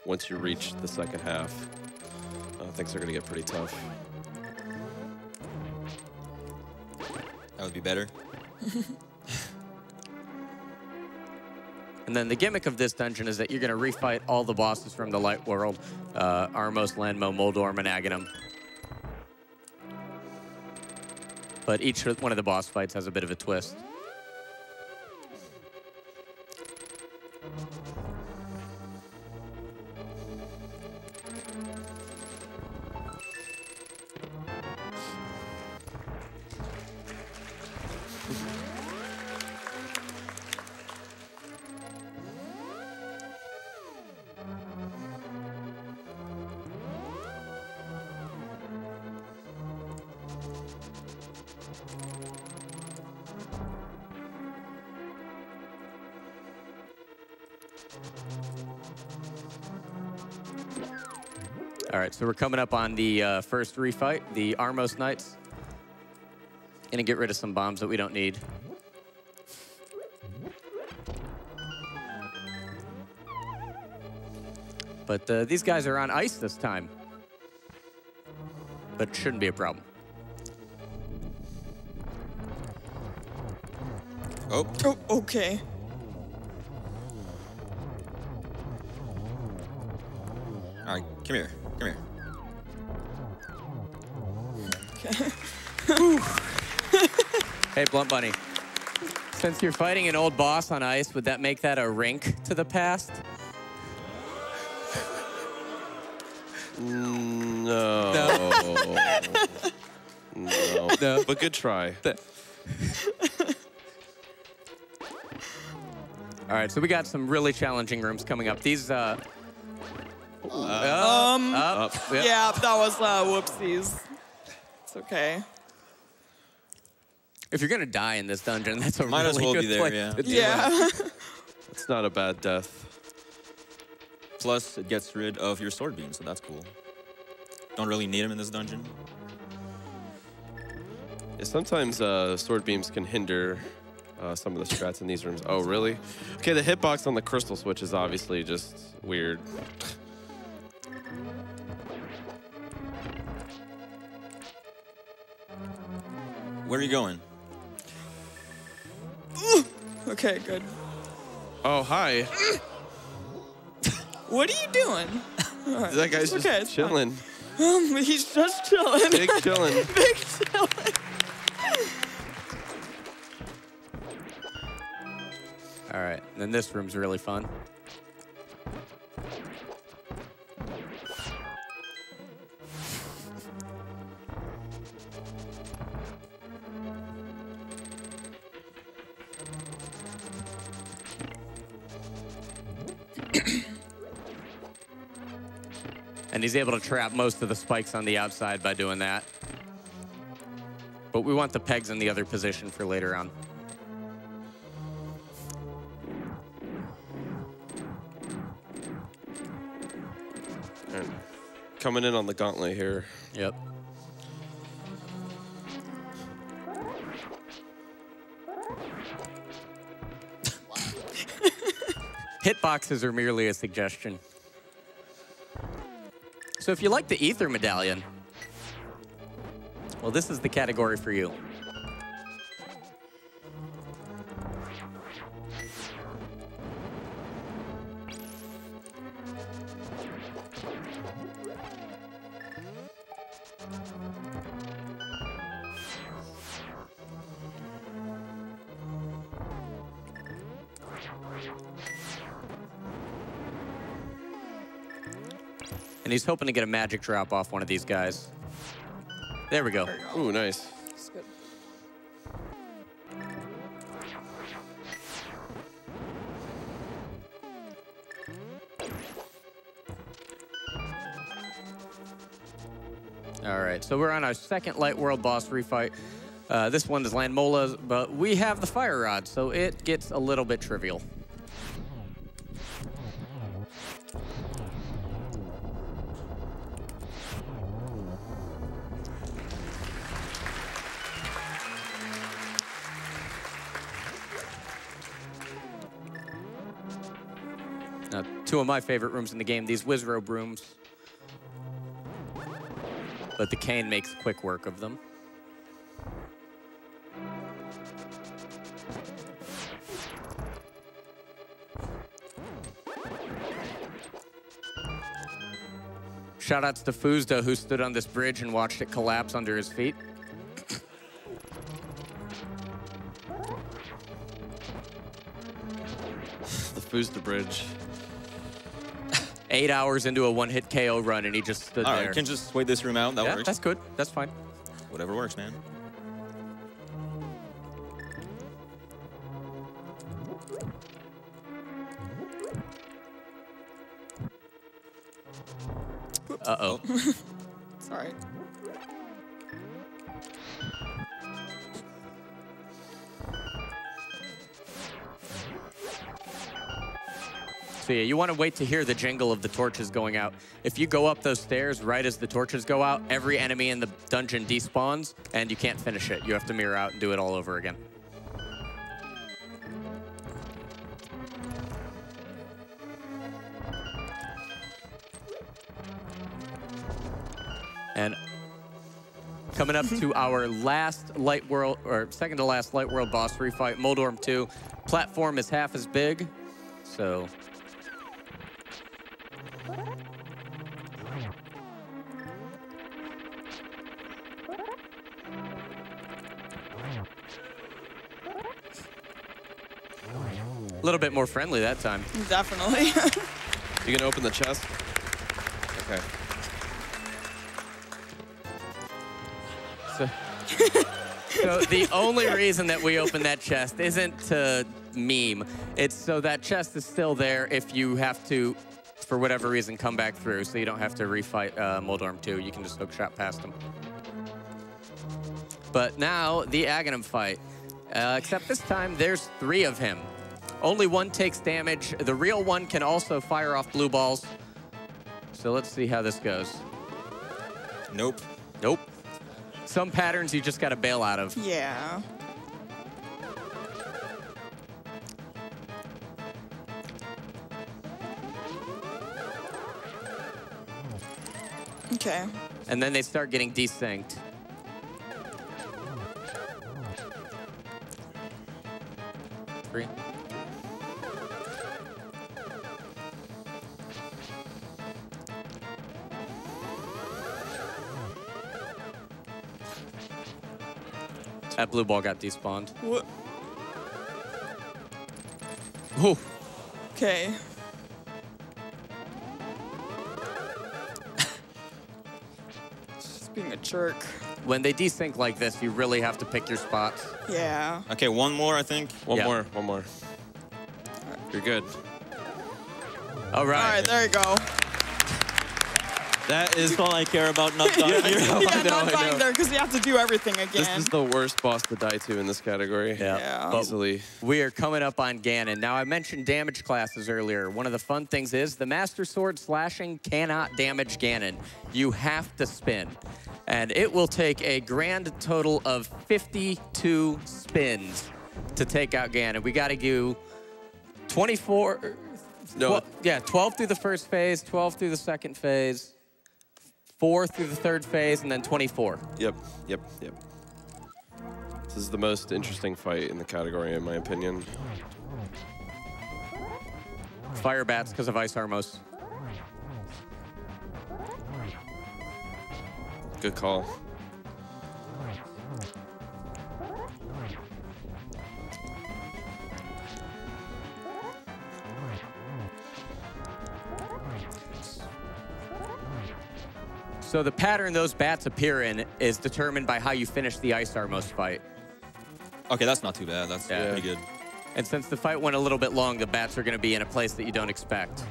Speaker 3: once you reach the second half, things are going to get pretty tough.
Speaker 2: That would be better.
Speaker 5: And then the gimmick of this dungeon is that you're going to refight all the bosses from the Light World, Armos, Landmo, Moldorm, and Aghanim. But each one of the boss fights has a bit of a twist. All right, so we're coming up on the first refight, the Armos Knights. Gonna get rid of some bombs that we don't need. But these guys are on ice this time. But it shouldn't be a problem.
Speaker 2: Oh.
Speaker 4: Oh, okay.
Speaker 2: All right, come here. Come here.
Speaker 5: Hey, Blunt Bunny. Since you're fighting an old boss on ice, would that make that a rink to the past?
Speaker 3: No. No. But good try.
Speaker 5: All right, so we got some really challenging rooms coming up. These,
Speaker 3: Yep.
Speaker 4: Yeah, that was whoopsies. It's okay.
Speaker 5: If you're gonna die in this dungeon, that's a
Speaker 2: Might
Speaker 5: really
Speaker 2: as well
Speaker 5: good
Speaker 2: be there,
Speaker 5: place
Speaker 2: yeah.
Speaker 5: to do it.
Speaker 4: Yeah.
Speaker 3: It's not a bad death.
Speaker 2: Plus, it gets rid of your sword beam, so that's cool. Don't really need them in this dungeon.
Speaker 3: Yeah, sometimes sword beams can hinder some of the strats in these rooms. Oh, really? Okay, the hitbox on the crystal switch is obviously just weird.
Speaker 2: Where are you going?
Speaker 4: Okay, good.
Speaker 3: Oh, hi.
Speaker 4: What are you doing?
Speaker 3: That guy's just
Speaker 4: okay, it's
Speaker 3: chilling.
Speaker 4: He's just chilling.
Speaker 3: Big chilling.
Speaker 4: Big chilling.
Speaker 5: All right, and then this room's really fun. And he's able to trap most of the spikes on the outside by doing that. But we want the pegs in the other position for later on.
Speaker 3: And coming in on the gauntlet here.
Speaker 5: Yep. Hitboxes are merely a suggestion. So if you like the Ether Medallion, well, this is the category for you. And he's hoping to get a magic drop off one of these guys. There we go.
Speaker 3: Ooh, nice.
Speaker 4: That's good.
Speaker 5: All right, so we're on our second Light World boss refight. This one is Landmola's, but we have the fire rod, so it gets a little bit trivial. Now, two of my favorite rooms in the game, these Wizrobe rooms. But the cane makes quick work of them. Shoutouts to Fuzda, who stood on this bridge and watched it collapse under his feet.
Speaker 3: The Fuzda Bridge.
Speaker 5: 8 hours into a one-hit KO run, and he just stood
Speaker 2: All
Speaker 5: there.
Speaker 2: right, can just wait this room out. That
Speaker 5: Yeah,
Speaker 2: works.
Speaker 5: that's good. That's fine.
Speaker 2: Whatever works, man.
Speaker 5: Uh-oh.
Speaker 4: It's all right.
Speaker 5: So yeah, you want to wait to hear the jingle of the torches going out. If you go up those stairs right as the torches go out, every enemy in the dungeon despawns, and you can't finish it. You have to mirror out and do it all over again. And coming up to our last Light World, or second to last Light World boss refight, Moldorm 2. Platform is half as big, so... A little bit more friendly that time.
Speaker 4: Definitely.
Speaker 3: You gonna open the chest? Okay.
Speaker 5: So the only reason that we open that chest isn't to meme. It's so that chest is still there if you have to, for whatever reason, come back through. So you don't have to refight Moldorm 2. You can just hook shot past him. But now the Aghanim fight. Except this time there's 3 of him. Only one takes damage. The real one can also fire off blue balls. So let's see how this goes.
Speaker 2: Nope.
Speaker 5: Nope. Some patterns you just got to bail out of.
Speaker 4: Yeah. Okay.
Speaker 5: And then they start getting desynced. Three. That blue ball got despawned.
Speaker 4: What?
Speaker 5: Ooh.
Speaker 4: Okay. Just being a jerk.
Speaker 5: When they desync like this, you really have to pick your spots.
Speaker 4: Yeah.
Speaker 2: Okay, one more, I think.
Speaker 3: One
Speaker 5: Yeah.
Speaker 3: more. You're good.
Speaker 5: All right.
Speaker 4: All right, there you go.
Speaker 2: That is all I care about, not dying here.
Speaker 4: Yeah, not
Speaker 3: I
Speaker 4: dying
Speaker 3: know.
Speaker 4: there because you have to do everything again.
Speaker 3: This is the worst boss to die to in this category.
Speaker 4: Yeah.
Speaker 5: But
Speaker 3: Easily.
Speaker 5: we are coming up on Ganon. Now, I mentioned damage classes earlier. One of the fun things is the Master Sword slashing cannot damage Ganon. You have to spin. And it will take a grand total of 52 spins to take out Ganon. We got to do 24...
Speaker 3: No.
Speaker 5: 12 through the first phase, 12 through the second phase, 4 through the third phase, and then 24.
Speaker 3: Yep. This is the most interesting fight in the category, in my opinion.
Speaker 5: Fire bats because of Ice Armos.
Speaker 3: Good call.
Speaker 5: So the pattern those bats appear in is determined by how you finish the Ice Armos fight.
Speaker 2: Okay, that's not too bad. That's
Speaker 5: Yeah.
Speaker 2: pretty good.
Speaker 5: And since the fight went a little bit long, the bats are going to be in a place that you don't expect.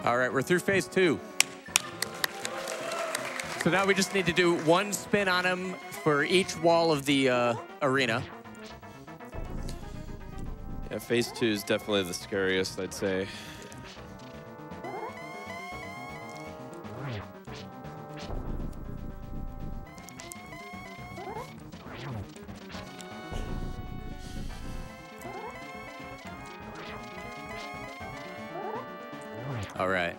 Speaker 5: All right, we're through phase 2. So now we just need to do one spin on him for each wall of the arena.
Speaker 3: Yeah, phase 2 is definitely the scariest, I'd say.
Speaker 5: All right.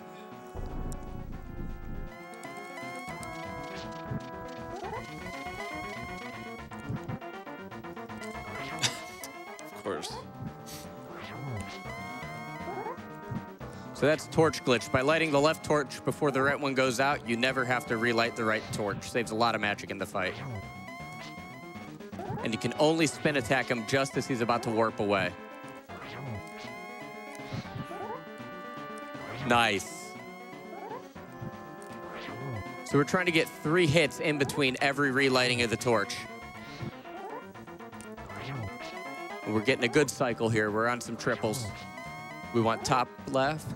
Speaker 3: Of course.
Speaker 5: So that's torch glitch. By lighting the left torch before the right one goes out, you never have to relight the right torch. Saves a lot of magic in the fight. And you can only spin attack him just as he's about to warp away. Nice. So we're trying to get 3 hits in between every relighting of the torch. We're getting a good cycle here. We're on some triples. We want top left.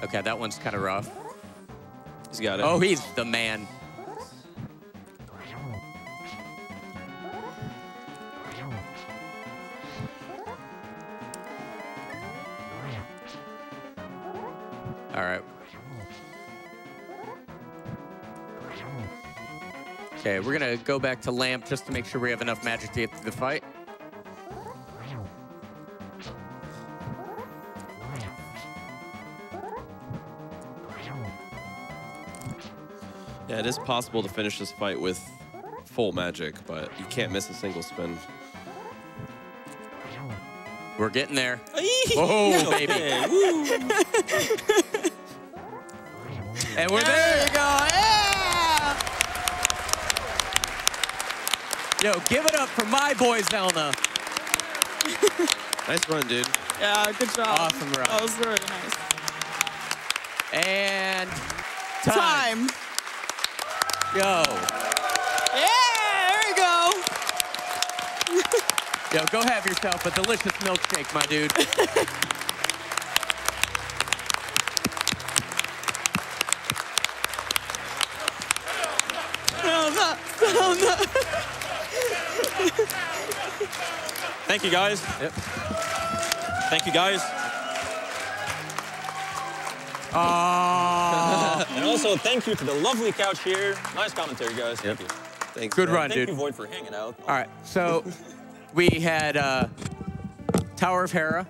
Speaker 5: Okay, that one's kind of rough.
Speaker 3: He's got it.
Speaker 5: Oh, he's the man. All right. Okay, we're gonna go back to lamp just to make sure we have enough magic to get through the fight.
Speaker 3: Yeah, it is possible to finish this fight with full magic, but you can't miss a single spin.
Speaker 5: We're getting there. Oh, baby. And we're there.
Speaker 4: There you go. Yeah!
Speaker 5: Yo, give it up for my boy, Xelna.
Speaker 3: Nice run, dude.
Speaker 4: Yeah, good job.
Speaker 5: Awesome run.
Speaker 4: That was very nice.
Speaker 5: And time. Yo.
Speaker 4: Yeah, there you go.
Speaker 5: Yo, go have yourself a delicious milkshake, my dude.
Speaker 2: Thank you, guys.
Speaker 5: Yep.
Speaker 2: Thank you, guys. And also, thank you to the lovely couch here. Nice commentary, guys. Thank you.
Speaker 3: Thanks.
Speaker 5: Good
Speaker 3: man.
Speaker 5: run,
Speaker 2: Thank
Speaker 5: dude.
Speaker 2: you, Void, for hanging out.
Speaker 5: All right, so we had Tower of Hera,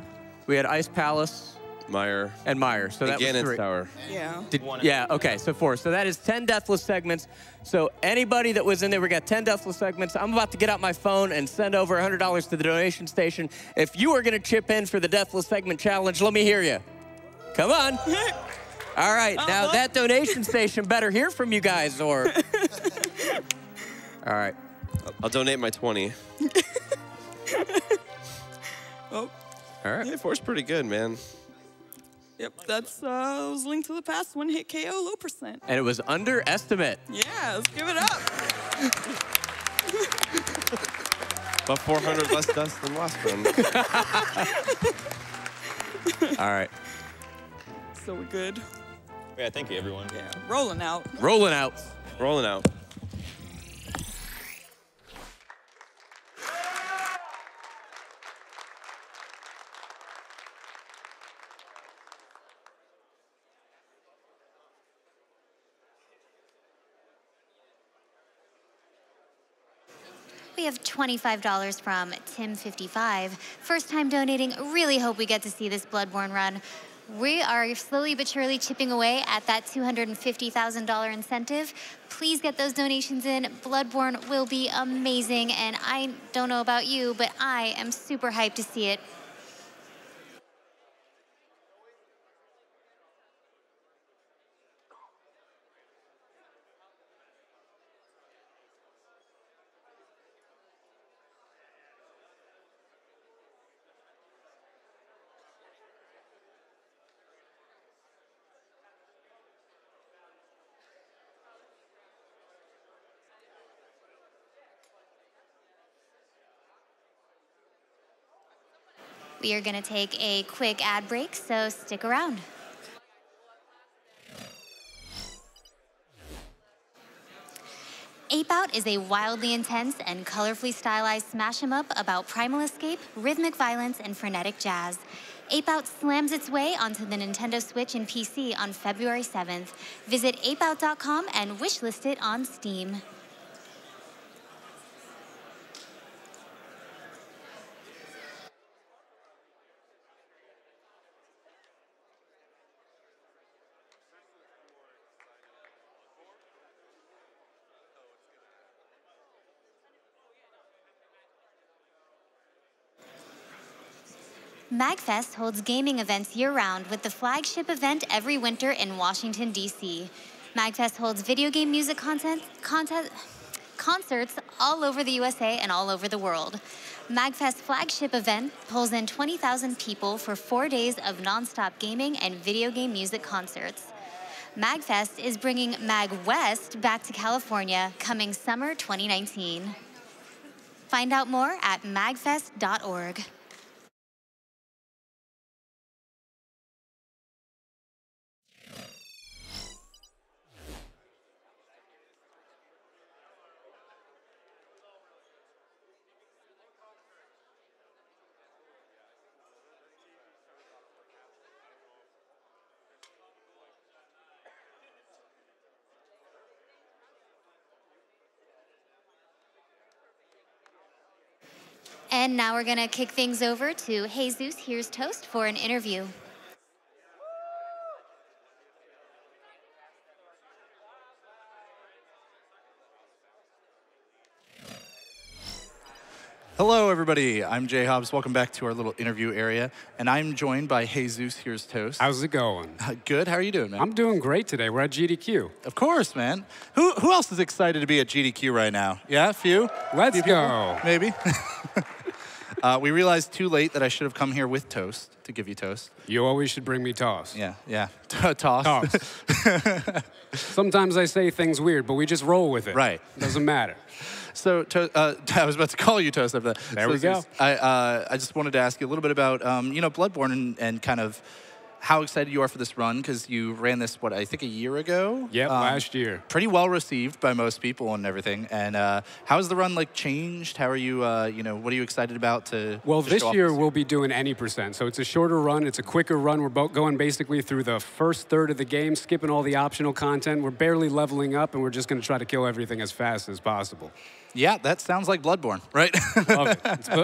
Speaker 5: we had Ice Palace,
Speaker 3: Meyer.
Speaker 5: and Meyer. So that was
Speaker 3: Ganon's
Speaker 5: 3.
Speaker 3: Tower.
Speaker 4: Yeah.
Speaker 5: Yeah, okay, so 4. So that is 10 deathless segments. So anybody that was in there, we got 10 deathless segments. I'm about to get out my phone and send over $100 to the donation station. If you are gonna chip in for the deathless segment challenge, let me hear you. Come on. All right, now that donation station better hear from you guys, or... All right.
Speaker 3: I'll donate my 20.
Speaker 4: Oh,
Speaker 5: All right.
Speaker 3: Yeah, 4's pretty good, man.
Speaker 4: yep. That's was Link to the Past, 1-hit KO, low percent.
Speaker 5: And it was underestimate.
Speaker 4: Yeah, let's give it up.
Speaker 3: But 400 less dust than last run.
Speaker 5: All right.
Speaker 4: So we're good.
Speaker 2: Yeah, thank you, everyone.
Speaker 4: Yeah, rolling out.
Speaker 5: Rolling out.
Speaker 3: Rolling out.
Speaker 1: We have $25 from Tim55. First time donating. Really hope we get to see this Bloodborne run. We are slowly but surely chipping away at that $250,000 incentive. Please get those donations in. Bloodborne will be amazing, and I don't know about you, but I am super hyped to see it. We are going to take a quick ad break, so stick around. Ape Out is a wildly intense and colorfully stylized smash-em-up about primal escape, rhythmic violence, and frenetic jazz. Ape Out slams its way onto the Nintendo Switch and PC on February 7th. Visit apeout.com and wishlist it on Steam. MagFest holds gaming events year-round with the flagship event every winter in Washington, D.C. MagFest holds video game music concerts all over the USA and all over the world. MagFest's flagship event pulls in 20,000 people for 4 days of non-stop gaming and video game music concerts. MagFest is bringing MagWest back to California coming summer 2019. Find out more at magfest.org. And now we're going to kick things over to heyZeusHeresToast for an interview.
Speaker 7: Hello, everybody. I'm JHobz. Welcome back to our little interview area. And I'm joined by heyZeusHeresToast.
Speaker 8: How's it going?
Speaker 7: Good. How are you doing, man?
Speaker 8: I'm doing great today. We're at GDQ.
Speaker 7: Of course, man. Who else is excited to be at GDQ right now? Yeah, a few?
Speaker 8: Let's
Speaker 7: Few
Speaker 8: go.
Speaker 7: people? Maybe. We realized too late that I should have come here with toast to give you toast.
Speaker 8: You always should bring me toss.
Speaker 7: Yeah. Toss.
Speaker 8: Toss. Sometimes I say things weird, but we just roll with it.
Speaker 7: Right.
Speaker 8: Doesn't matter.
Speaker 7: So, I was about to call you Toast after that.
Speaker 8: There we go.
Speaker 7: I just wanted to ask you a little bit about, Bloodborne and kind of how excited you are for this run, because you ran this, I think a year ago?
Speaker 8: Yep, last year.
Speaker 7: Pretty well received by most people and everything. And how has the run, changed? How are you, what are you excited about to
Speaker 8: Well,
Speaker 7: to
Speaker 8: this
Speaker 7: show off
Speaker 8: year we'll be doing any %. So it's a shorter run. It's a quicker run. We're going basically through the first third of the game, skipping all the optional content. We're barely leveling up, and we're just going to try to kill everything as fast as possible.
Speaker 7: Yeah, that sounds like Bloodborne, right?
Speaker 8: Love it.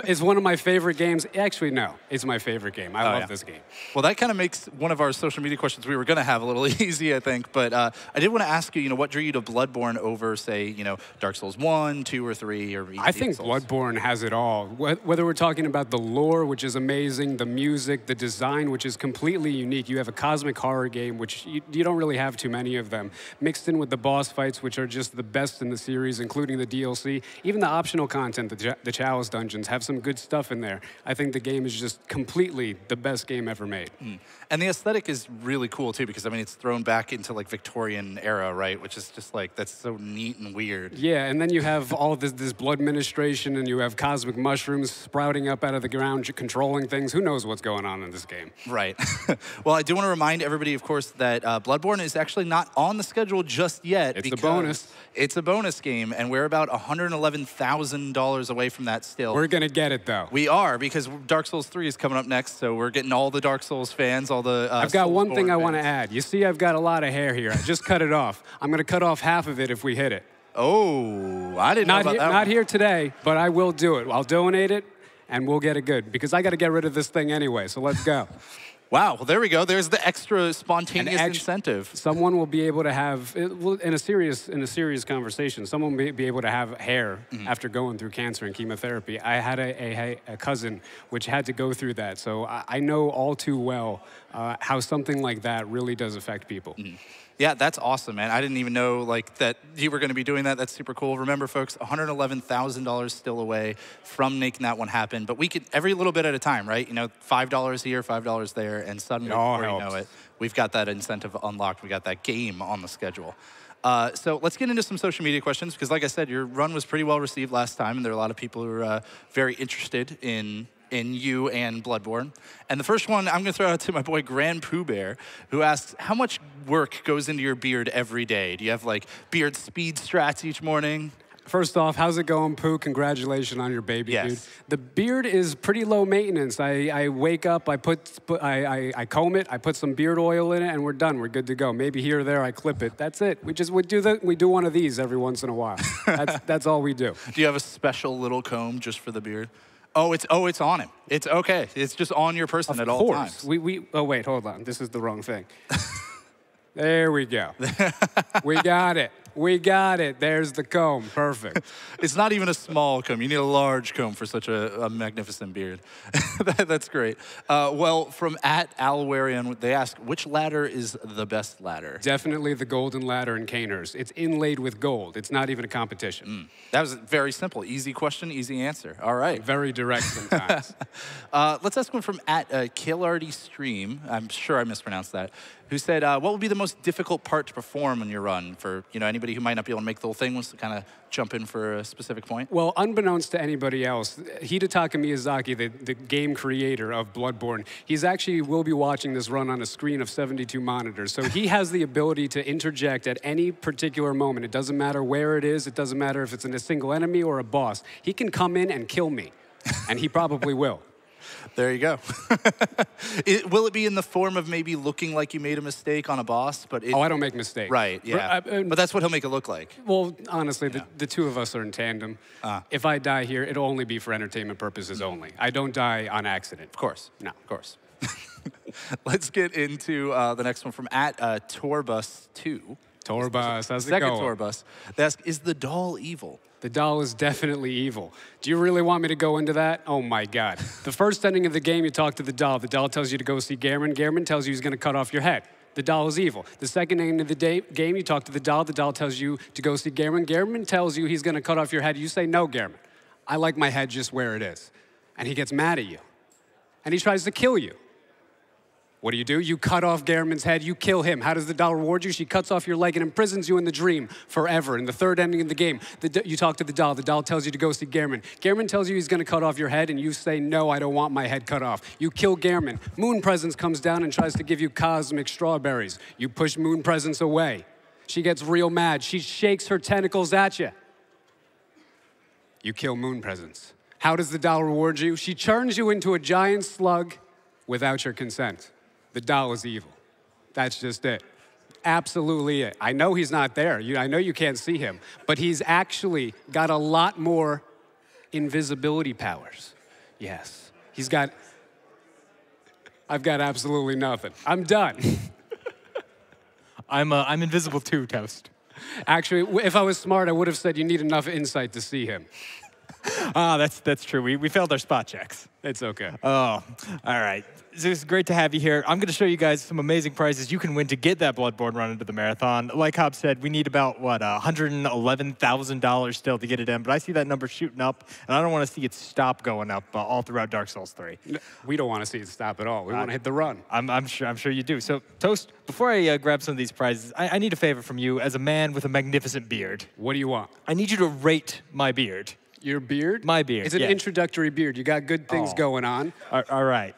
Speaker 8: It's one of my favorite games. Actually, no, it's my favorite game. I love this game.
Speaker 7: Well, that kind of makes one of our social media questions we were going to have a little easy, I think. But I did want to ask you, what drew you to Bloodborne over, say, Dark Souls 1, 2, or 3, or
Speaker 8: I think Bloodborne has it all. Whether we're talking about the lore, which is amazing, the music, the design, which is completely unique. You have a cosmic horror game, which you don't really have too many of them, mixed in with the boss fights, which are just the best in the series, including the DLC. Even the optional content, the Chalice dungeons, have some good stuff in there. I think the game is just completely the best game ever made.
Speaker 7: And the aesthetic is really cool, too, because, it's thrown back into, Victorian era, right? Which is just, that's so neat and weird.
Speaker 8: Yeah, and then you have all this blood ministration, and you have cosmic mushrooms sprouting up out of the ground, controlling things. Who knows what's going on in this game?
Speaker 7: Right. Well, I do want to remind everybody, of course, that Bloodborne is actually not on the schedule just yet.
Speaker 8: It's a bonus.
Speaker 7: It's a bonus game, and we're about $111,000 away from that still.
Speaker 8: We're going to get it, though.
Speaker 7: We are, because Dark Souls 3 is coming up next, so we're getting all the Dark Souls fans, all the
Speaker 8: I've got one thing I want to
Speaker 7: fans.
Speaker 8: add. You see, I've got a lot of hair here. I just cut it off. I'm going to cut off half of it if we hit it.
Speaker 7: Oh, I didn't know about that.
Speaker 8: Not here today, but I will do it. I'll donate it, and we'll get it good, because I got to get rid of this thing anyway, so let's go.
Speaker 7: Wow, well, there we go. There's the extra spontaneous incentive.
Speaker 8: Someone will be able to have, in a serious conversation, someone will be able to have hair after going through cancer and chemotherapy. I had a cousin which had to go through that, so I know all too well how something like that really does affect people.
Speaker 7: Yeah, that's awesome, man. I didn't even know that you were going to be doing that. That's super cool. Remember, folks, $111,000 still away from making that one happen. But we could, every little bit at a time, right? $5 here, $5 there, and suddenly, before you know it, we've got that incentive unlocked. We got that game on the schedule. So let's get into some social media questions, because like I said, your run was pretty well received last time, and there are a lot of people who are very interested in you and Bloodborne. And the first one I'm going to throw out to my boy Grand Pooh Bear, who asks, how much work goes into your beard every day? Do you have beard speed strats each morning?
Speaker 8: First off, how's it going, Pooh? Congratulations on your baby, dude. The beard is pretty low maintenance. I wake up, I comb it, I put some beard oil in it, and we're done. We're good to go. Maybe here or there I clip it. That's it. We do one of these every once in a while. That's all we do.
Speaker 7: Do you have a special little comb just for the beard? Oh, it's on him. It's okay. It's just on your person at all times.
Speaker 8: Oh, wait, hold on. This is the wrong thing. There we go. We got it. We got it. There's the comb. Perfect.
Speaker 7: It's not even a small comb. You need a large comb for such a magnificent beard. That's great. Well, from @Alwarian, they ask, which ladder is the best ladder?
Speaker 8: Definitely the golden ladder in Caners. It's inlaid with gold. It's not even a competition.
Speaker 7: That was very simple. Easy question, easy answer. All right.
Speaker 8: Very direct sometimes.
Speaker 7: Let's ask one from @KillardyStream. I'm sure I mispronounced that. Who said, what would be the most difficult part to perform on your run for anybody who might not be able to make the whole thing, wants to kind of jump in for a specific point?
Speaker 8: Well, unbeknownst to anybody else, Hidetaka Miyazaki, the game creator of Bloodborne, he's actually will be watching this run on a screen of 72 monitors. So he has the ability to interject at any particular moment. It doesn't matter where it is. It doesn't matter if it's in a single enemy or a boss. He can come in and kill me, and he probably will.
Speaker 7: There you go. Will it be in the form of maybe looking like you made a mistake on a boss? But
Speaker 8: I don't make mistakes.
Speaker 7: Right, yeah. But that's what he'll make it look like.
Speaker 8: Well, honestly, the two of us are in tandem. If I die here, it'll only be for entertainment purposes only. I don't die on accident.
Speaker 7: Of course.
Speaker 8: No.
Speaker 7: Of course. Let's get into the next one from @Torbus2.
Speaker 8: Torbus, how's it going?
Speaker 7: Second Torbus. They ask, is the doll evil?
Speaker 8: The doll is definitely evil. Do you really want me to go into that? Oh my God. The first ending of the game, you talk to the doll. The doll tells you to go see Gammon. Gammon tells you he's gonna cut off your head. The doll is evil. The second ending of the game, you talk to the doll. The doll tells you to go see Gammon. Gammon tells you he's gonna cut off your head. You say, no, Gammon. I like my head just where it is. And he gets mad at you. And he tries to kill you. What do? You cut off Garmin's head, you kill him. How does the doll reward you? She cuts off your leg and imprisons you in the dream forever. In the third ending of the game, you talk to the doll tells you to go see Garmin. Garmin tells you he's gonna cut off your head and you say, no, I don't want my head cut off. You kill Garmin. Moon Presence comes down and tries to give you cosmic strawberries. You push Moon Presence away. She gets real mad. She shakes her tentacles at you. You kill Moon Presence. How does the doll reward you? She turns you into a giant slug without your consent. The doll is evil. That's just it. Absolutely it. I know he's not there. I know you can't see him, but he's actually got a lot more invisibility powers. Yes. I've got absolutely nothing. I'm done.
Speaker 9: I'm invisible too, Toast.
Speaker 8: Actually, if I was smart, I would have said you need enough insight to see him.
Speaker 9: That's true. We failed our spot checks.
Speaker 8: It's okay.
Speaker 9: Oh, all right. Zeus, great to have you here. I'm going to show you guys some amazing prizes you can win to get that Bloodborne run into the marathon. Like Hobbs said, we need about, $111,000 still to get it in, but I see that number shooting up, and I don't want to see it stop going up all throughout Dark Souls 3.
Speaker 8: No, we don't want to see it stop at all. We want to hit the run.
Speaker 9: I'm sure you do. So, Toast, before I grab some of these prizes, I need a favor from you as a man with a magnificent beard.
Speaker 8: What do you want?
Speaker 9: I need you to rate my beard.
Speaker 8: Your beard?
Speaker 9: My beard,
Speaker 8: It's an introductory beard. You got good things going on.
Speaker 9: All right.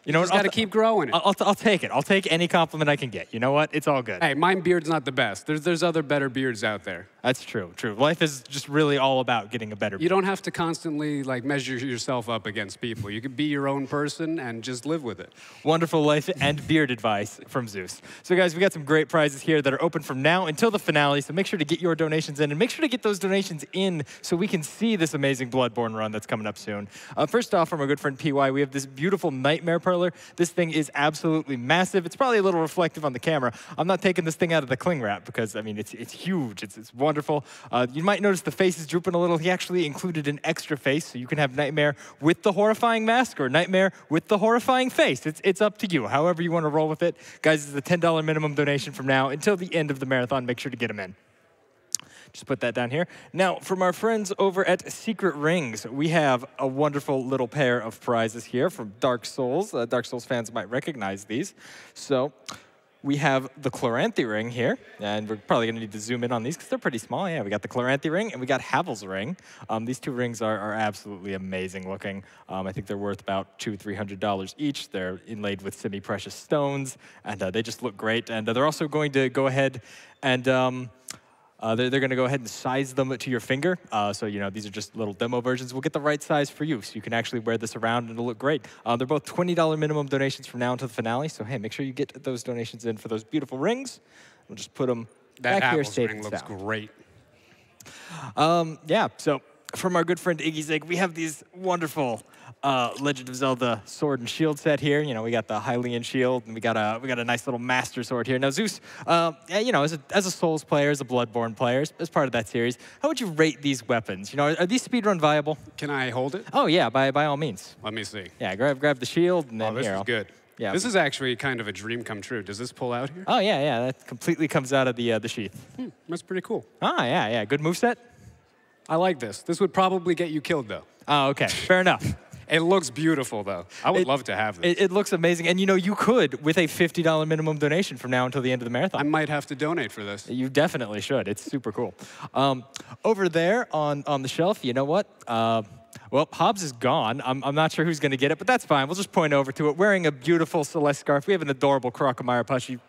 Speaker 9: You know what?
Speaker 8: You just got to keep growing it.
Speaker 9: I'll take it. I'll take any compliment I can get. You know what? It's all good.
Speaker 8: Hey, my beard's not the best. There's other better beards out there.
Speaker 9: That's true. Life is just really all about getting a better beard.
Speaker 8: You don't have to constantly measure yourself up against people. You can be your own person and just live with it.
Speaker 9: Wonderful life and beard advice from Zeus. So guys, we got some great prizes here that are open from now until the finale, so make sure to get your donations in, and make sure to get those donations in so we can see this amazing Bloodborne run that's coming up soon. First off, from our good friend PY, we have this beautiful Nightmare Perler. This thing is absolutely massive. It's probably a little reflective on the camera. I'm not taking this thing out of the cling wrap because, I mean, it's huge. It's wonderful. You might notice the face is drooping a little. He actually included an extra face, so you can have Nightmare with the horrifying mask or Nightmare with the horrifying face. It's up to you, however you want to roll with it. Guys, it's a $10 minimum donation from now until the end of the marathon. Make sure to get them in. Just put that down here. Now, from our friends over at Secret Rings, we have a wonderful little pair of prizes here from Dark Souls. Dark Souls fans might recognize these. So we have the Chloranthy ring here, and we're probably going to need to zoom in on these because they're pretty small. Yeah, we got the Chloranthy ring, and we got Havel's ring. These two rings are absolutely amazing looking. I think they're worth about $200–300 each. They're inlaid with semi-precious stones, and they just look great. And they're also going to go ahead and they're going to go ahead and size them to your finger. So, you know, these are just little demo versions. We'll get the right size for you, so you can actually wear this around and it'll look great. They're both $20 minimum donations from now until the finale. So, hey, make sure you get those donations in for those beautiful rings. We'll just put them back here safe and sound.
Speaker 8: That ring looks great.
Speaker 9: Yeah, so from our good friend Iggy's Egg, we have these wonderful Legend of Zelda sword and shield set here. You know, we got the Hylian shield, and we got a nice little master sword here. Now, Zeus, you know, as a Souls player, as a Bloodborne player, as part of that series, how would you rate these weapons? You know, are these speedrun viable?
Speaker 8: Can I hold it?
Speaker 9: Oh yeah, by all means.
Speaker 8: Let me see.
Speaker 9: Yeah, grab the shield, and then
Speaker 8: this is good.
Speaker 9: Yeah.
Speaker 8: This is actually kind of a dream come true. Does this pull out here?
Speaker 9: Oh yeah, that completely comes out of the sheath.
Speaker 8: That's pretty cool.
Speaker 9: Ah, yeah, good moveset.
Speaker 8: I like this. This would probably get you killed, though.
Speaker 9: Oh, okay, fair enough.
Speaker 8: It looks beautiful, though. I would love to have this.
Speaker 9: It looks amazing. And, you know, you could, with a $50 minimum donation from now until the end of the marathon.
Speaker 8: I might have to donate for this.
Speaker 9: You definitely should. It's super cool. Over there on the shelf, you know what? Well, JHobz is gone. I'm not sure who's going to get it, but that's fine. We'll just point over to it. Wearing a beautiful Celeste scarf. We have an adorable Crocomire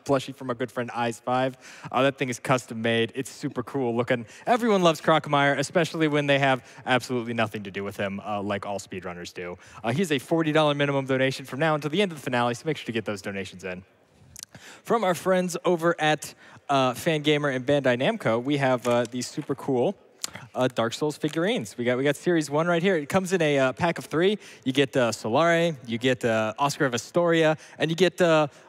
Speaker 9: plushie from our good friend Eyes5. That thing is custom made. It's super cool looking. Everyone loves Crocomire, especially when they have absolutely nothing to do with him, like all speedrunners do. He's a $40 minimum donation from now until the end of the finale, so make sure to get those donations in. From our friends over at Fangamer and Bandai Namco, we have these super cool Dark Souls figurines. We got Series 1 right here. It comes in a pack of 3. You get Sooraya, you get Oscar of Astoria, and you get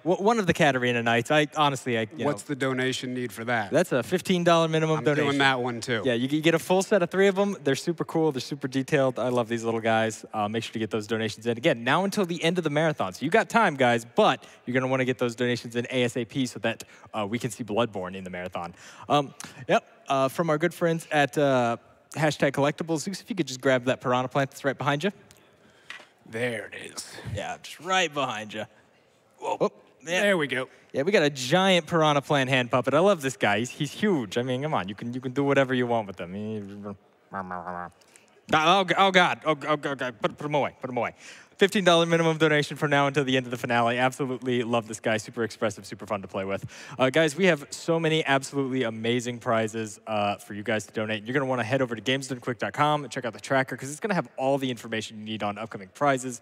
Speaker 9: one of the Katarina Knights.
Speaker 8: What's the donation need for that?
Speaker 9: That's a $15 minimum donation.
Speaker 8: I'm doing that one, too.
Speaker 9: Yeah, you get a full set of 3 of them. They're super cool. They're super detailed. I love these little guys. Make sure to get those donations in. Again, now until the end of the marathon. So you got time, guys, but you're going to want to get those donations in ASAP so that we can see Bloodborne in the marathon. From our good friends at #Collectibles, Zeus, if you could just grab that piranha plant that's right behind you.
Speaker 8: There it is.
Speaker 9: Yeah, just right behind you.
Speaker 8: Whoa. Oh, yeah. There we go.
Speaker 9: Yeah, we got a giant piranha plant hand puppet. I love this guy. He's huge. I mean, come on, you can do whatever you want with him. Oh God! Put him away. Put him away. $15 minimum donation from now until the end of the finale. Absolutely love this guy. Super expressive, super fun to play with. Guys, we have so many absolutely amazing prizes for you guys to donate. You're going to want to head over to gamesdonequick.com and check out the tracker because it's going to have all the information you need on upcoming prizes,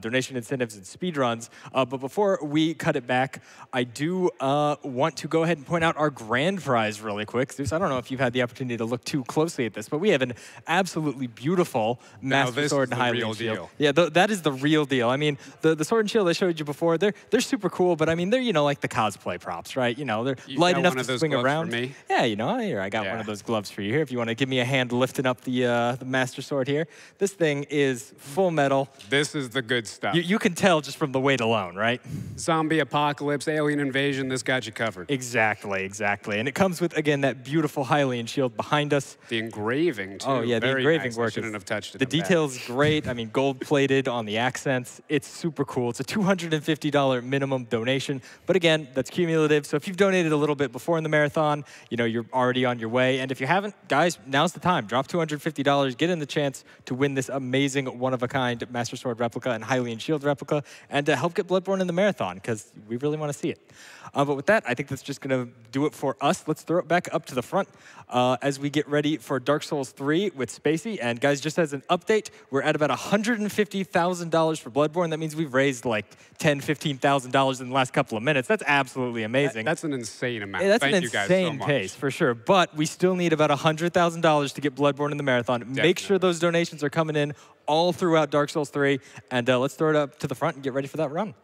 Speaker 9: donation incentives, and speedruns. But before we cut it back, I do want to go ahead and point out our grand prize really quick. Zeus, I don't know if you've had the opportunity to look too closely at this, but we have an absolutely beautiful Master Sword and Hylian shield. Yeah, that is the real deal. I mean, the sword and shield I showed you before, they're super cool, but I mean, they're, you know, like the cosplay props, right? You know, they're light enough to swing around.
Speaker 8: For me?
Speaker 9: Yeah, you know, here, I got one of those gloves for you here. If you want to give me a hand lifting up the Master Sword here. This thing is full metal.
Speaker 8: This is the good stuff.
Speaker 9: You can tell just from the weight alone, right?
Speaker 8: Zombie apocalypse, alien invasion, this got you covered.
Speaker 9: Exactly. And it comes with, again, that beautiful Hylian shield behind us.
Speaker 8: The engraving, too.
Speaker 9: Oh, yeah, the engraving work.
Speaker 8: I shouldn't have touched it.
Speaker 9: The detail's great. I mean, gold-plated on the accents. It's super cool. It's a $250 minimum donation. But again, that's cumulative. So if you've donated a little bit before in the marathon, you know, you're already on your way. And if you haven't, guys, now's the time. Drop $250. Get in the chance to win this amazing one-of-a-kind Master Sword replica and Hylian shield replica and help get Bloodborne in the marathon because we really want to see it. But with that, I think that's just going to do it for us. Let's throw it back up to the front as we get ready for Dark Souls 3 with Spacey. And guys, just as an update, we're at about $150,000 for Bloodborne. That means we've raised like $10,000, $15,000 in the last couple of minutes. That's absolutely amazing.
Speaker 8: That's an insane amount.
Speaker 9: That's
Speaker 8: Thank
Speaker 9: an
Speaker 8: you guys so
Speaker 9: insane
Speaker 8: much.
Speaker 9: pace, for sure. But we still need about $100,000 to get Bloodborne in the marathon.
Speaker 8: Definitely.
Speaker 9: Make sure those donations are coming in all throughout Dark Souls 3. And let's throw it up to the front and get ready for that run.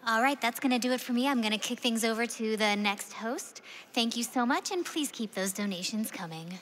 Speaker 1: All right, that's going to do it for me. I'm going to kick things over to the next host. Thank you so much, and please keep those donations coming.